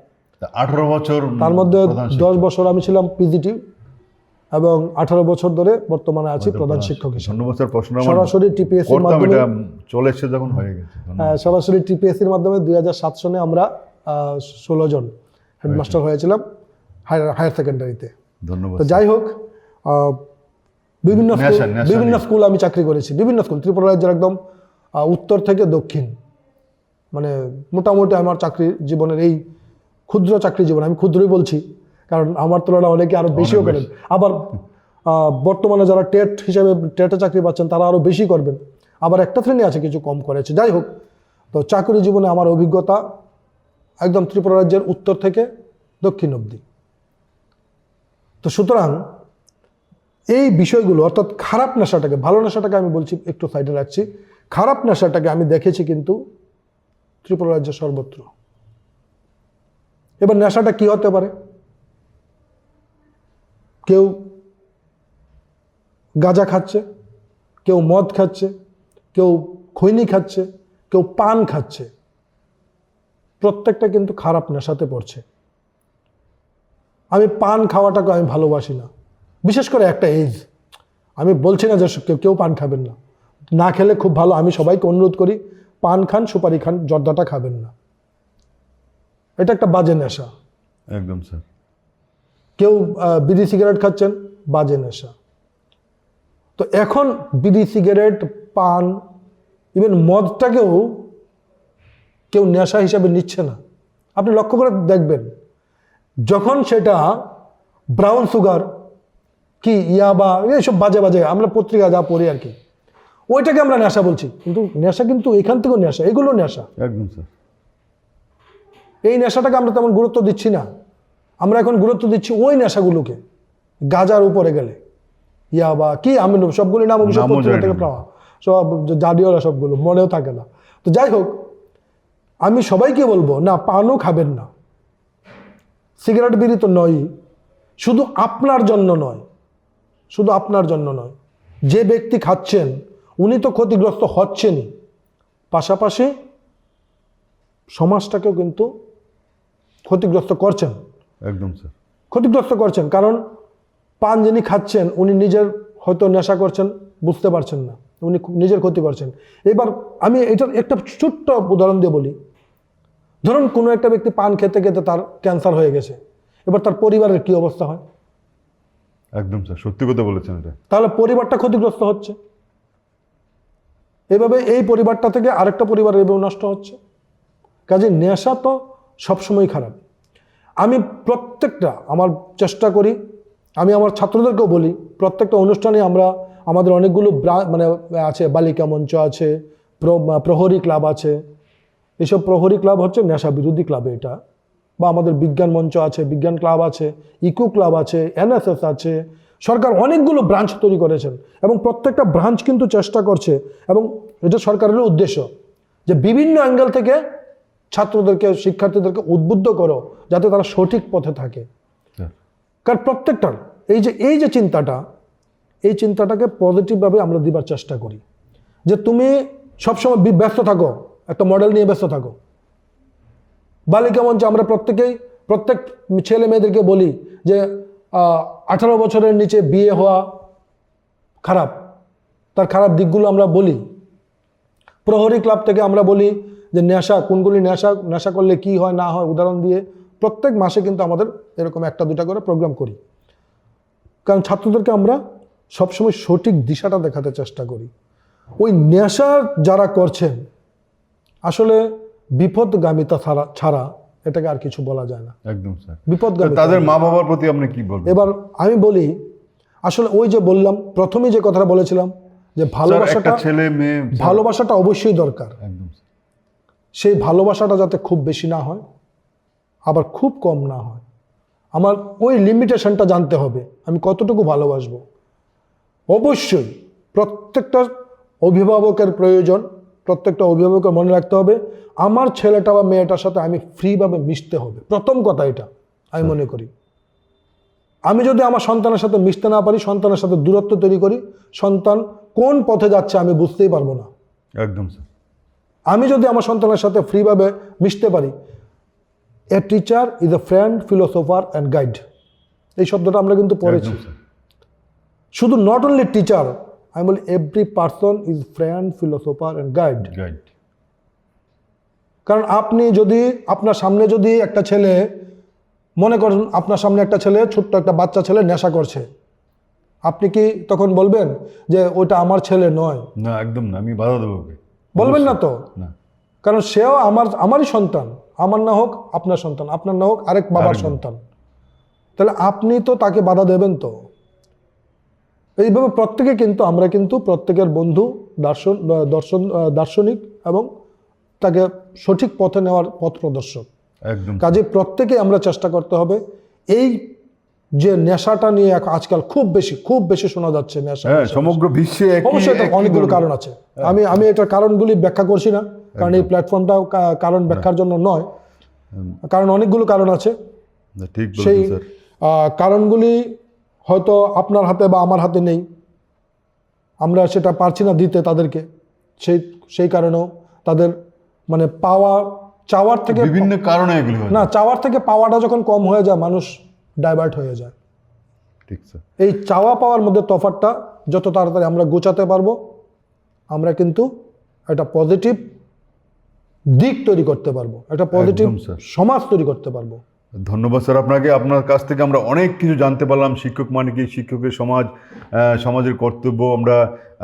18 বছর, তার মধ্যে 10 বছর আমি ছিলাম পিজিটি এবং 18 বছর ধরে বর্তমানে আছি প্রধান শিক্ষক হিসেবে। ধন্যবাদ স্যার। প্রশ্ন সরাসরি টিপিএসসির মাধ্যমে চলে এসেছে যখন হয়ে গেছে। সরাসরি টিপিএসসির মাধ্যমে 2007 সনে আমরা 16 জন হেডমাস্টার হয়েছিলাম হায়ার সেকেন্ডারিতে। ধন্যবাদ। তো যাই হোক, বিভিন্ন স্কুল আমি চাকরি করেছি, বিভিন্ন স্কুল ত্রিপুরা রাজ্যের একদম উত্তর থেকে দক্ষিণ, মানে মোটামুটি আমার চাকরি জীবনের এই ক্ষুদ্র চাকরি জীবন, আমি ক্ষুদ্রই বলছি কারণ আমার তুলনায় অনেকে আরো বেশিও করেন। আবার বর্তমানে যারা টেট হিসাবে টেটে চাকরি পাচ্ছেন তারা আরো বেশি করবেন, আবার একটা শ্রেণী আছে কিছু কম করেছে। যাই হোক, তো চাকরি জীবনে আমার অভিজ্ঞতা একদম ত্রিপুরা রাজ্যের উত্তর থেকে দক্ষিণ অবধি। তো সুতরাং এই বিষয়গুলো, অর্থাৎ খারাপ নেশাটাকে, ভালো নেশাটাকে আমি বলছি একটু সাইডে রাখছি, খারাপ নেশাটাকে আমি দেখেছি কিন্তু ত্রিপুরা রাজ্যের সর্বত্র। এবার নেশাটা কি হতে পারে? কেউ গাঁজা খাচ্ছে, কেউ মদ খাচ্ছে, কেউ খৈনি খাচ্ছে, কেউ পান খাচ্ছে। প্রত্যেকটা কিন্তু খারাপ নেশাতে পড়ছে। আমি পান খাওয়াটাকে আমি ভালোবাসি না, বিশেষ করে একটা এজ। আমি বলছি না যে কেউ পান খাবেন না, না খেলে খুব ভালো। আমি সবাইকে অনুরোধ করি, পান খান, সুপারি খান, জর্দাটা খাবেন না। এটা একটা বাজে নেশা। একদম স্যার। কেউ বিড়ি সিগারেট খাচ্ছেন, বাজে নেশা। তো এখন বিড়ি সিগারেট, পান, ইভেন মদটাকেও কেউ নেশা হিসাবে নিচ্ছে না। আপনি লক্ষ্য করে দেখবেন, যখন সেটা ব্রাউন সুগার কি ইয়াবা এইসব বাজে বাজে আমরা পত্রিকা যা পড়ি আর কি, ওইটাকে আমরা নেশা বলছি। কিন্তু নেশা কিন্তু এখান থেকেও নেশা, এগুলো নেশা। একদম স্যার। এই নেশাটাকে আমরা তেমন গুরুত্ব দিচ্ছি না। আমরা এখন গুরুত্ব দিচ্ছি ওই নেশাগুলোকে। গাজার উপরে গেলে ইয়াবা কি, আমি সবগুলো নাম অভিযোগ পত্রিকা থেকে পাওয়া, সব জাডিওরা, সবগুলো মনেও থাকে না। তো যাই হোক, আমি সবাইকে বলবো, না, পানও খাবেন না, সিগারেট বিড়ি তো নয়। শুধু আপনার জন্য নয়, শুধু আপনার জন্য নয়, যে ব্যক্তি খাচ্ছেন উনি তো ক্ষতিগ্রস্ত হচ্ছেনই, পাশাপাশি সমাজটাকেও কিন্তু ক্ষতিগ্রস্ত করছেন। একদম স্যার। ক্ষতিগ্রস্ত করছেন, কারণ পান যিনি খাচ্ছেন উনি নিজের হয়তো নেশা করছেন, বুঝতে পারছেন না, উনি নিজের ক্ষতি করছেন। এবার আমি এটার একটা ছোট্ট উদাহরণ দিয়ে বলি। ধরুন কোনো একটা ব্যক্তি পান খেতে খেতে তার ক্যান্সার হয়ে গেছে, এবার তার পরিবারের কি অবস্থা হয়? একদম স্যার, সত্যি কথা বলেছেন এটা। তাহলে পরিবারটা ক্ষতিগ্রস্ত হচ্ছে, এভাবে এই পরিবারটা থেকে আরেকটা পরিবার এভাবে নষ্ট হচ্ছে। কাজে নেশা তো সবসময় খারাপ। আমি প্রত্যেকটা আমার চেষ্টা করি, আমি আমার ছাত্রদেরকেও বলি, প্রত্যেকটা অনুষ্ঠানে আমরা আমাদের অনেকগুলো মানে আছে, বালিকা মঞ্চ আছে, প্রহরী ক্লাব আছে। এসব প্রহরী ক্লাব হচ্ছে নেশা বিরোধী ক্লাব এটা, বা আমাদের বিজ্ঞান মঞ্চ আছে, বিজ্ঞান ক্লাব আছে, ইকো ক্লাব আছে, এনএসএস আছে। সরকার অনেকগুলো ব্রাঞ্চ তৈরি করেছেন এবং প্রত্যেকটা ব্রাঞ্চ কিন্তু চেষ্টা করছে, এবং এটা সরকারের উদ্দেশ্য যে বিভিন্ন অ্যাঙ্গেল থেকে ছাত্রদেরকে, শিক্ষার্থীদেরকে উদ্বুদ্ধ করো যাতে তারা সঠিক পথে থাকে। কারণ প্রত্যেকটার এই যে চিন্তাটা, এই চিন্তাটাকে পজিটিভভাবে আমরা দিবার চেষ্টা করি, যে তুমি সবসময় ব্যস্ত থাকো, একটা মডেল নিয়ে ব্যস্ত থাকো। বালিকা মঞ্চে আমরা প্রত্যেক ছেলে মেয়েদেরকে বলি যে 18 বছরের নিচে বিয়ে হওয়া খারাপ, তার খারাপ দিকগুলো আমরা বলি। প্রহরী ক্লাব থেকে আমরা বলি যে নেশা কোনগুলি, নেশা করলে কি হয় না হয় উদাহরণ দিয়ে প্রত্যেক মাসে কিন্তু আমাদের এরকম 1-2টা করে প্রোগ্রাম করি। কারণ ছাত্রদেরকে আমরা সবসময় সঠিক দিশাটা দেখাতে চেষ্টা করি। ওই নেশা যারা করছেন আসলে বিপদগামিতা ছাড়া এটাকে আর কিছু বলা যায় না। একদম স্যার। বিপদগামিতা। তাদের মা বাবার প্রতি আপনি কি বলবেন? এবার আমি বলি, আসলে ওই যে বললাম প্রথমেই যে কথাটা বলেছিলাম যে ভালোবাসাটা, ছেলে মেয়ে, ভালোবাসাটা অবশ্যই দরকার। একদম সেই ভালোবাসাটা যাতে খুব বেশি না হয়, আবার খুব কম না হয়। আমার ওই লিমিটেশনটা জানতে হবে, আমি কতটুকু ভালোবাসবো। অবশ্যই প্রত্যেকটা অভিভাবকের প্রয়োজন, প্রত্যেকটা অভিভাবকের মনে রাখতে হবে আমার ছেলেটা বা মেয়েটার সাথে আমি ফ্রিভাবে মিশতে হবে। প্রথম কথা এটা আমি মনে করি। আমি যদি আমার সন্তানের সাথে মিশতে না পারি, সন্তানের সাথে দূরত্ব তৈরি করি, সন্তান কোন পথে যাচ্ছে আমি বুঝতেই পারবো না। একদম স্যার। আমি যদি আমার সন্তানের সাথে ফ্রিভাবে মিশতে পারি, a teacher is a friend, philosopher and guide, এই শব্দটা আমরা কিন্তু পড়েছি। শুধু নট অনলি টিচার, আমি বলি every person is friend, philosopher and guide. কারণ আপনি যদি আপনার সামনে যদি একটা ছেলে, মনে করেন আপনার সামনে একটা ছেলে, ছোট্ট একটা বাচ্চা ছেলে নেশা করছে, আপনি কি তখন বলবেন যে ওটা আমার ছেলে নয়? না, একদম না, আমি বাধা দেবো। বলবেন না তো? না, কারণ সেও আমারই সন্তান, আমার না হোক আপনার সন্তান, আপনার না হোক আরেক বাবার সন্তান, তাহলে আপনি তো তাকে বাধা দেবেন তো। এইভাবে প্রত্যেকে কিন্তু আমরা কিন্তু প্রত্যেকের বন্ধু, দার্শনিক এবং তাকে সঠিক পথে নেওয়ার পথ প্রদর্শক। একদম। কাজে প্রত্যেকে আমরা চেষ্টা করতে হবে। এই যে নেশাটা নিয়ে আজকাল খুব বেশি শোনা যাচ্ছে নেশা, সমগ্র বিশ্বে অবশ্যই অনেকগুলো কারণ আছে। আমি এটার কারণগুলি ব্যাখ্যা করছি না, কারণ এই প্ল্যাটফর্মটাও কারণ ব্যাখ্যার জন্য নয়, কারণ অনেকগুলো কারণ আছে। সেই কারণগুলি হয়তো আপনার হাতে বা আমার হাতে নেই, আমরা সেটা পারছি না দিতে তাদেরকে। সেই কারণেও তাদের মানে চাওয়ার থেকে বিভিন্ন কারণে এগুলো হয় না, চাওয়ার থেকে পাওয়াটা যখন কম হয়ে যায় মানুষ ডাইভার্ট হয়ে যায়। ঠিক স্যার। এই চাওয়া পাওয়ার মধ্যে তফাৎটা যত তাড়াতাড়ি আমরা গোছাতে পারবো, আমরা কিন্তু একটা পজিটিভ দিক তৈরি করতে পারবো, একটা পজিটিভ সমাজ তৈরি করতে পারবো। ধন্যবাদ স্যার আপনাকে। আপনার কাছ থেকে আমরা অনেক কিছু জানতে পারলাম। শিক্ষক মানে কি, শিক্ষকের সমাজের কর্তব্য।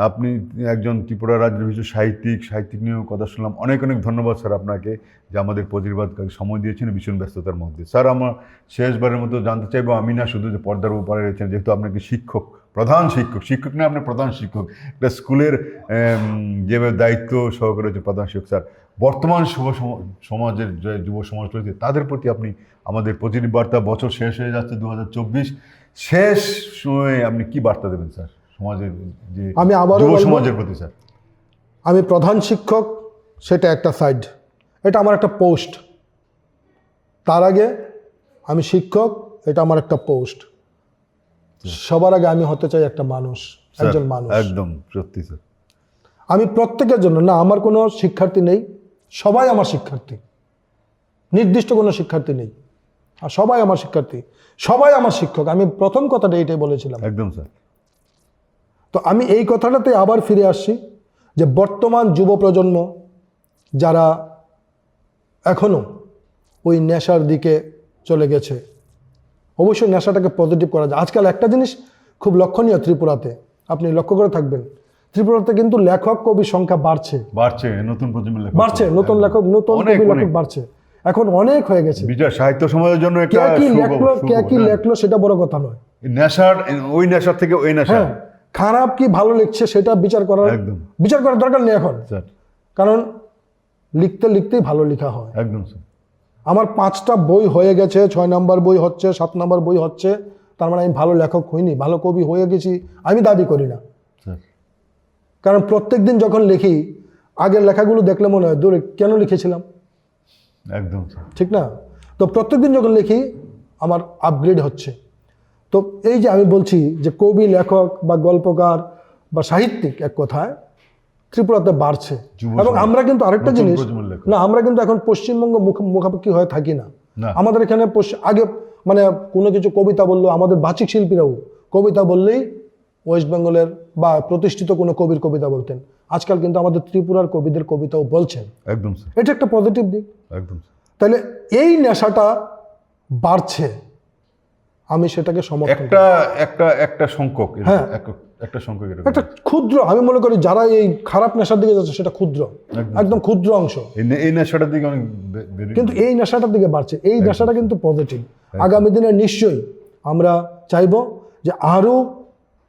আপনি একজন ত্রিপুরা রাজ্যের বিশিষ্ট সাহিত্যিক নিয়েও কথা শুনলাম। অনেক ধন্যবাদ স্যার আপনাকে যে আমাদের প্রতিবাদকে সময় দিয়েছেন ভীষণ ব্যস্ততার মধ্যে। স্যার, আমরা শেষবারের মতো জানতে চাইবো, আমি না শুধু যে পর্দার উপরে রয়েছেন, যেহেতু আপনাকে প্রধান শিক্ষক না, আপনি প্রধান শিক্ষক, একটা স্কুলের যেভাবে দায়িত্ব সহকারে রয়েছে প্রধান শিক্ষক, স্যার বর্তমান সমাজের যে যুব সমাজ রয়েছে তাদের প্রতি আপনি আমাদের পজিটিভ বার্তা, বছর শেষ হয়ে যাচ্ছে 2024, শেষ সময়ে আপনি কি বার্তা দেবেন স্যার সমাজের, যে যুব সমাজের প্রতি? স্যার, আমি প্রধান শিক্ষক, সেটা একটা সাইড, এটা আমার একটা পোস্ট। তার আগে আমি শিক্ষক, এটা আমার একটা পোস্ট। সবার আগে আমি হতে চাই একটা মানুষ, একজন মানুষ। একদম সত্যি স্যার। আমি প্রত্যেকের জন্য না, আমার কোনো শিক্ষার্থী নেই, সবাই আমার শিক্ষার্থী, নির্দিষ্ট কোনো শিক্ষার্থী নেই, আর সবাই আমার শিক্ষার্থী, সবাই আমার শিক্ষক। আমি প্রথম কথাটা এইটাই বলেছিলাম। একদম স্যার। তো আমি এই কথাটাতে আবার ফিরে আসছি যে বর্তমান যুব প্রজন্ম যারা এখনও ওই নেশার দিকে চলে গেছে, অবশ্যই নেশাটাকে পজিটিভ করা যায়। আজকাল একটা জিনিস খুব লক্ষণীয় ত্রিপুরাতে, আপনি লক্ষ্য করে থাকবেন, ত্রিপুরাতে কিন্তু লেখক কবির সংখ্যা বাড়ছে, নতুন প্রজন্মের লেখক বাড়ছে, নতুন লেখক, নতুন কবি লেখক বাড়ছে, এখন অনেক হয়ে গেছে। বিচার সাহিত্য সমাজের জন্য কে একটা কি লেখলো, কে কি লেখলো সেটা বড় কথা নয়। নেশার, ওই নেশার থেকে ওই নেশা। হ্যাঁ, খারাপ কি ভালো লিখছে সেটা বিচার করার দরকার নেই এখন, কারণ লিখতে লিখতেই ভালো লেখা হয়। একদম স্যার। আমার 5টা বই হয়ে গেছে, 6 নম্বর বই হচ্ছে, 7 নম্বর বই হচ্ছে, তার মানে আমি ভালো লেখক হইনি, ভালো কবি হয়ে গেছি আমি দাবি করি না। কারণ প্রত্যেকদিন যখন লিখি আগের লেখাগুলো দেখলে মনে হয় দূরে কেন লিখেছিলাম, একদম ঠিক না? তো প্রত্যেকদিন যখন লিখি আমার আপগ্রেড হচ্ছে। তো এই যে আমি বলছি যে কবি, লেখক বা গল্পকার বা সাহিত্যিক এক কথায় ত্রিপুরাতে বাড়ছে। এবং আমরা কিন্তু আরেকটা জিনিস না, আমরা কিন্তু এখন পশ্চিমবঙ্গ মুখাপেক্ষি হয়ে থাকি না। আমাদের এখানে আগে মানে কোনো কিছু কবিতা বললো, আমাদের বাচিক শিল্পীরাও কবিতা বললেই ওয়েস্ট বেঙ্গলের বা প্রতিষ্ঠিত কোনো কবির কবিতা বলতেন। আজকাল কিন্তু আমাদের ত্রিপুরার কবিদের কবিতাও বলছেন। একদম, এটা একটা পজিটিভ দিক। একদম। তাহলে এই নেশাটা বাড়ছে, আমি সেটাকে সমর্থন করি। একটা সংখ্যক, হ্যাঁ, একটা সংখ্যক, একটা ক্ষুদ্র, আমি মনে করি যারা এই খারাপ নেশার দিকে যাচ্ছে সেটা ক্ষুদ্র, একদম ক্ষুদ্র অংশ। এই নেশাটার দিকে অনেক, কিন্তু এই নেশাটার দিকে বাড়ছে, এই নেশাটা কিন্তু পজিটিভ। আগামী দিনে নিশ্চয়ই আমরা চাইবো যে আরো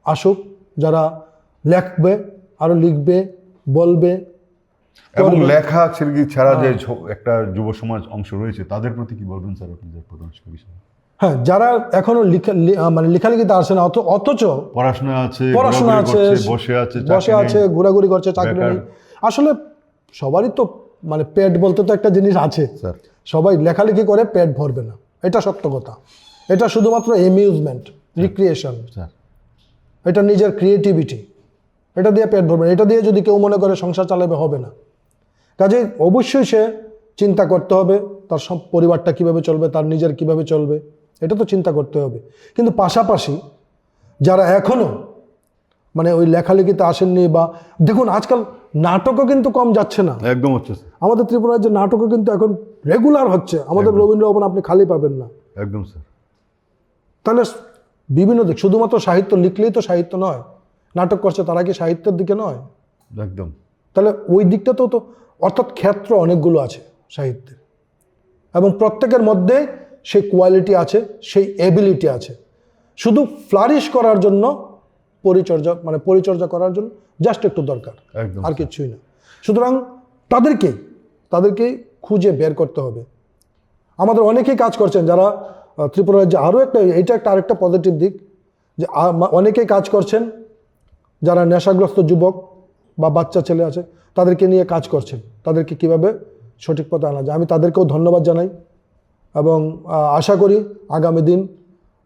আসুক, যারা লেখবে, আরো লিখবে, বলবে। এবং লেখা ছাড়া যে একটা যুব সমাজ অংশ রয়েছে তাদের প্রতি কি বলবেন স্যার আপনি, প্রধান বিষয়? হ্যাঁ, যারা এখনো মানে লেখালেখিতে আসে না, অথচ পড়াশোনা আছে, বসে আছে, ঘোরাঘুরি করছে, চাকরি নেই। আসলে সবারই তো মানে পেট বলতে তো একটা জিনিস আছে, সবাই লেখালেখি করে পেট ভরবে না, এটা সত্য কথা। এটা শুধুমাত্র অ্যামিউজমেন্ট, রিক্রিয়েশন, এটা নিজের ক্রিয়েটিভিটি, এটা দিয়ে পেট ভরবে না। এটা দিয়ে যদি কেউ মনে করে সংসার চালাবে, হবে না। কাজে অবশ্যই সে চিন্তা করতে হবে তার সব পরিবারটা কিভাবে চলবে, তার নিজের কিভাবে চলবে, এটা তো চিন্তা করতে হবে। কিন্তু পাশাপাশি যারা এখনো মানে ওই লেখালেখিতে আসেননি, বা দেখুন আজকাল নাটকও কিন্তু কম যাচ্ছে না, একদম হচ্ছে। আমাদের ত্রিপুরার যে নাটকও কিন্তু এখন রেগুলার হচ্ছে, আমাদের রবীন্দ্র ভবন আপনি খালি পাবেন না। একদম স্যার। তাহলে বিভিন্ন দিক, শুধুমাত্র সাহিত্য লিখলেই তো সাহিত্য নয়, নাটক করছে তারা কি সাহিত্যের দিকে নয়? একদম। তাহলে ওই দিকটাতেও তো, অর্থাৎ ক্ষেত্র অনেকগুলো আছে সাহিত্যের, এবং প্রত্যেকের মধ্যে সেই কোয়ালিটি আছে, সেই এবিলিটি আছে। শুধু ফ্লারিশ করার জন্য পরিচর্যা করার জন্য জাস্ট একটু দরকার, আর কিছুই না। সুতরাং তাদেরকেই খুঁজে বের করতে হবে। আমাদের অনেকেই কাজ করছেন যারা ত্রিপুরা রাজ্যে, আরেকটা পজিটিভ দিক যে অনেকেই কাজ করছেন যারা নেশাগ্রস্ত যুবক বা বাচ্চা ছেলে আছে, তাদেরকে নিয়ে কাজ করছেন, তাদেরকে কিভাবে সঠিক পথে আনা যায়। আমি তাদেরকেও ধন্যবাদ জানাই এবং আশা করি আগামী দিন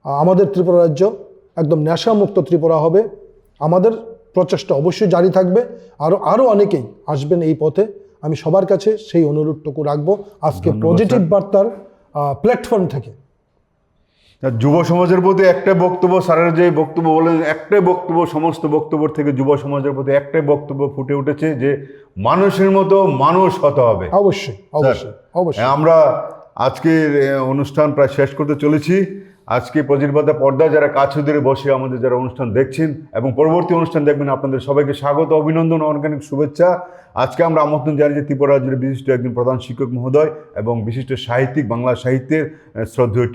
আমাদের ত্রিপুরা রাজ্য একদম নেশামুক্ত ত্রিপুরা হবে। আমাদের প্রচেষ্টা অবশ্যই জারি থাকবে, আরও অনেকেই আসবেন এই পথে। আমি সবার কাছে সেই অনুরোধটুকু রাখবো আজকে পজিটিভ বার্তার প্ল্যাটফর্ম থেকে। যুব সমাজের প্রতি একটা বক্তব্য, স্যারের যে বক্তব্য বলেন, একটাই বক্তব্য, সমস্ত বক্তব্য থেকে যুব সমাজের প্রতি একটাই বক্তব্য ফুটে উঠেছে যে মানুষের মতো মানুষ হতে হবে। অবশ্যই অবশ্যই অবশ্যই। আমরা আজকের অনুষ্ঠান প্রায় শেষ করতে চলেছি। আজকে প্রতিবাদা পর্দায় যারা কাছে ধরে বসে আমাদের যারা অনুষ্ঠান দেখছেন এবং পরবর্তী অনুষ্ঠান দেখবেন, আপনাদের সবাইকে স্বাগত, অভিনন্দন, অনেক শুভেচ্ছা। আজকে আমরা আমন্ত্রণ জানিয়েছি ত্রিপুরা রাজ্যের বিশিষ্ট একজন প্রধান শিক্ষক মহোদয় এবং বিশিষ্ট সাহিত্যিক, বাংলা সাহিত্যের শ্রদ্ধেয়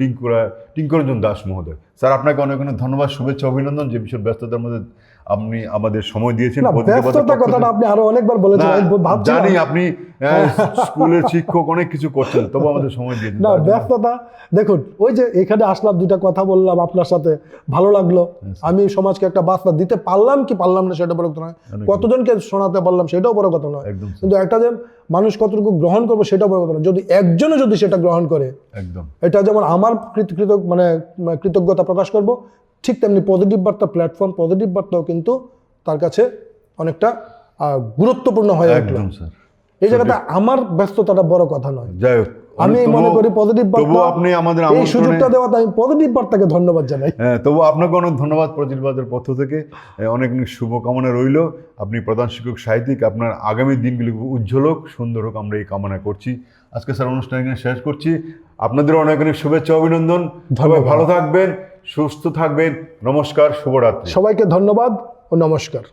টিঙ্করঞ্জন দাস মহোদয়। স্যার, আপনাকে অনেক অনেক ধন্যবাদ, শুভেচ্ছা, অভিনন্দন যে ভীষণ ব্যস্ততার মধ্যে আপনি আমাদের সময় দিয়েছেন। ব্যস্ততার কথাটা আপনি আরো অনেকবার বলেছেন, জানি আপনি স্কুলের শিক্ষক, অনেক কিছু করছেন, তবু আমাদের সময় দিয়েছেন। না, ব্যস্ততা দেখুন, ওই যে এখানে আসলাম, দুইটা কথা বললাম আপনার সাথে, ভালো লাগলো। আমি সমাজকে একটা বার্তা দিতে পারলাম কি পারলাম না সেটা বড় কথা নয়, কতজনকে শোনাতে পারলাম সেটাও বড় কথা নয়, কিন্তু একটা যে মানুষ কতটুকু গ্রহণ করবে সেটাও বড় কথা নয়। যদি একজনও যদি সেটা গ্রহণ করে, একদম এটা যেমন আমার কৃতজ্ঞতা প্রকাশ করব, ঠিক তেমনি পজিটিভ বার্তা প্ল্যাটফর্ম, পজিটিভ বার্তাও কিন্তু তার কাছে অনেকটা গুরুত্বপূর্ণ হয়ে উঠল। এই জায়গাতে আমার ব্যস্ততাটা বড় কথা নয়। যাই হোক, আমি মনে করি পজিটিভ তবু আপনি আমাদের এই সুযোগটা দেওয়াতে আমি পজিটিভ বার্তাকে ধন্যবাদ জানাই। হ্যাঁ, তবু আপনাকে অনেক ধন্যবাদ পজিটিভ বার্তার পক্ষ থেকে। অনেক অনেক শুভকামনা রইল। আপনি প্রধান শিক্ষক সাহিত্যিক, আপনার আগামী দিনগুলি উজ্জ্বল হোক, সুন্দর হোক, আমরা এই কামনা করছি। আজকে স্যার অনুষ্ঠান এখানে শেষ করছি। আপনাদের অনেক অনেক শুভেচ্ছা, অভিনন্দন। সবাই ভালো থাকবেন, সুস্থ থাকবেন। নমস্কার, শুভরাত্রি। সবাইকে ধন্যবাদ ও নমস্কার।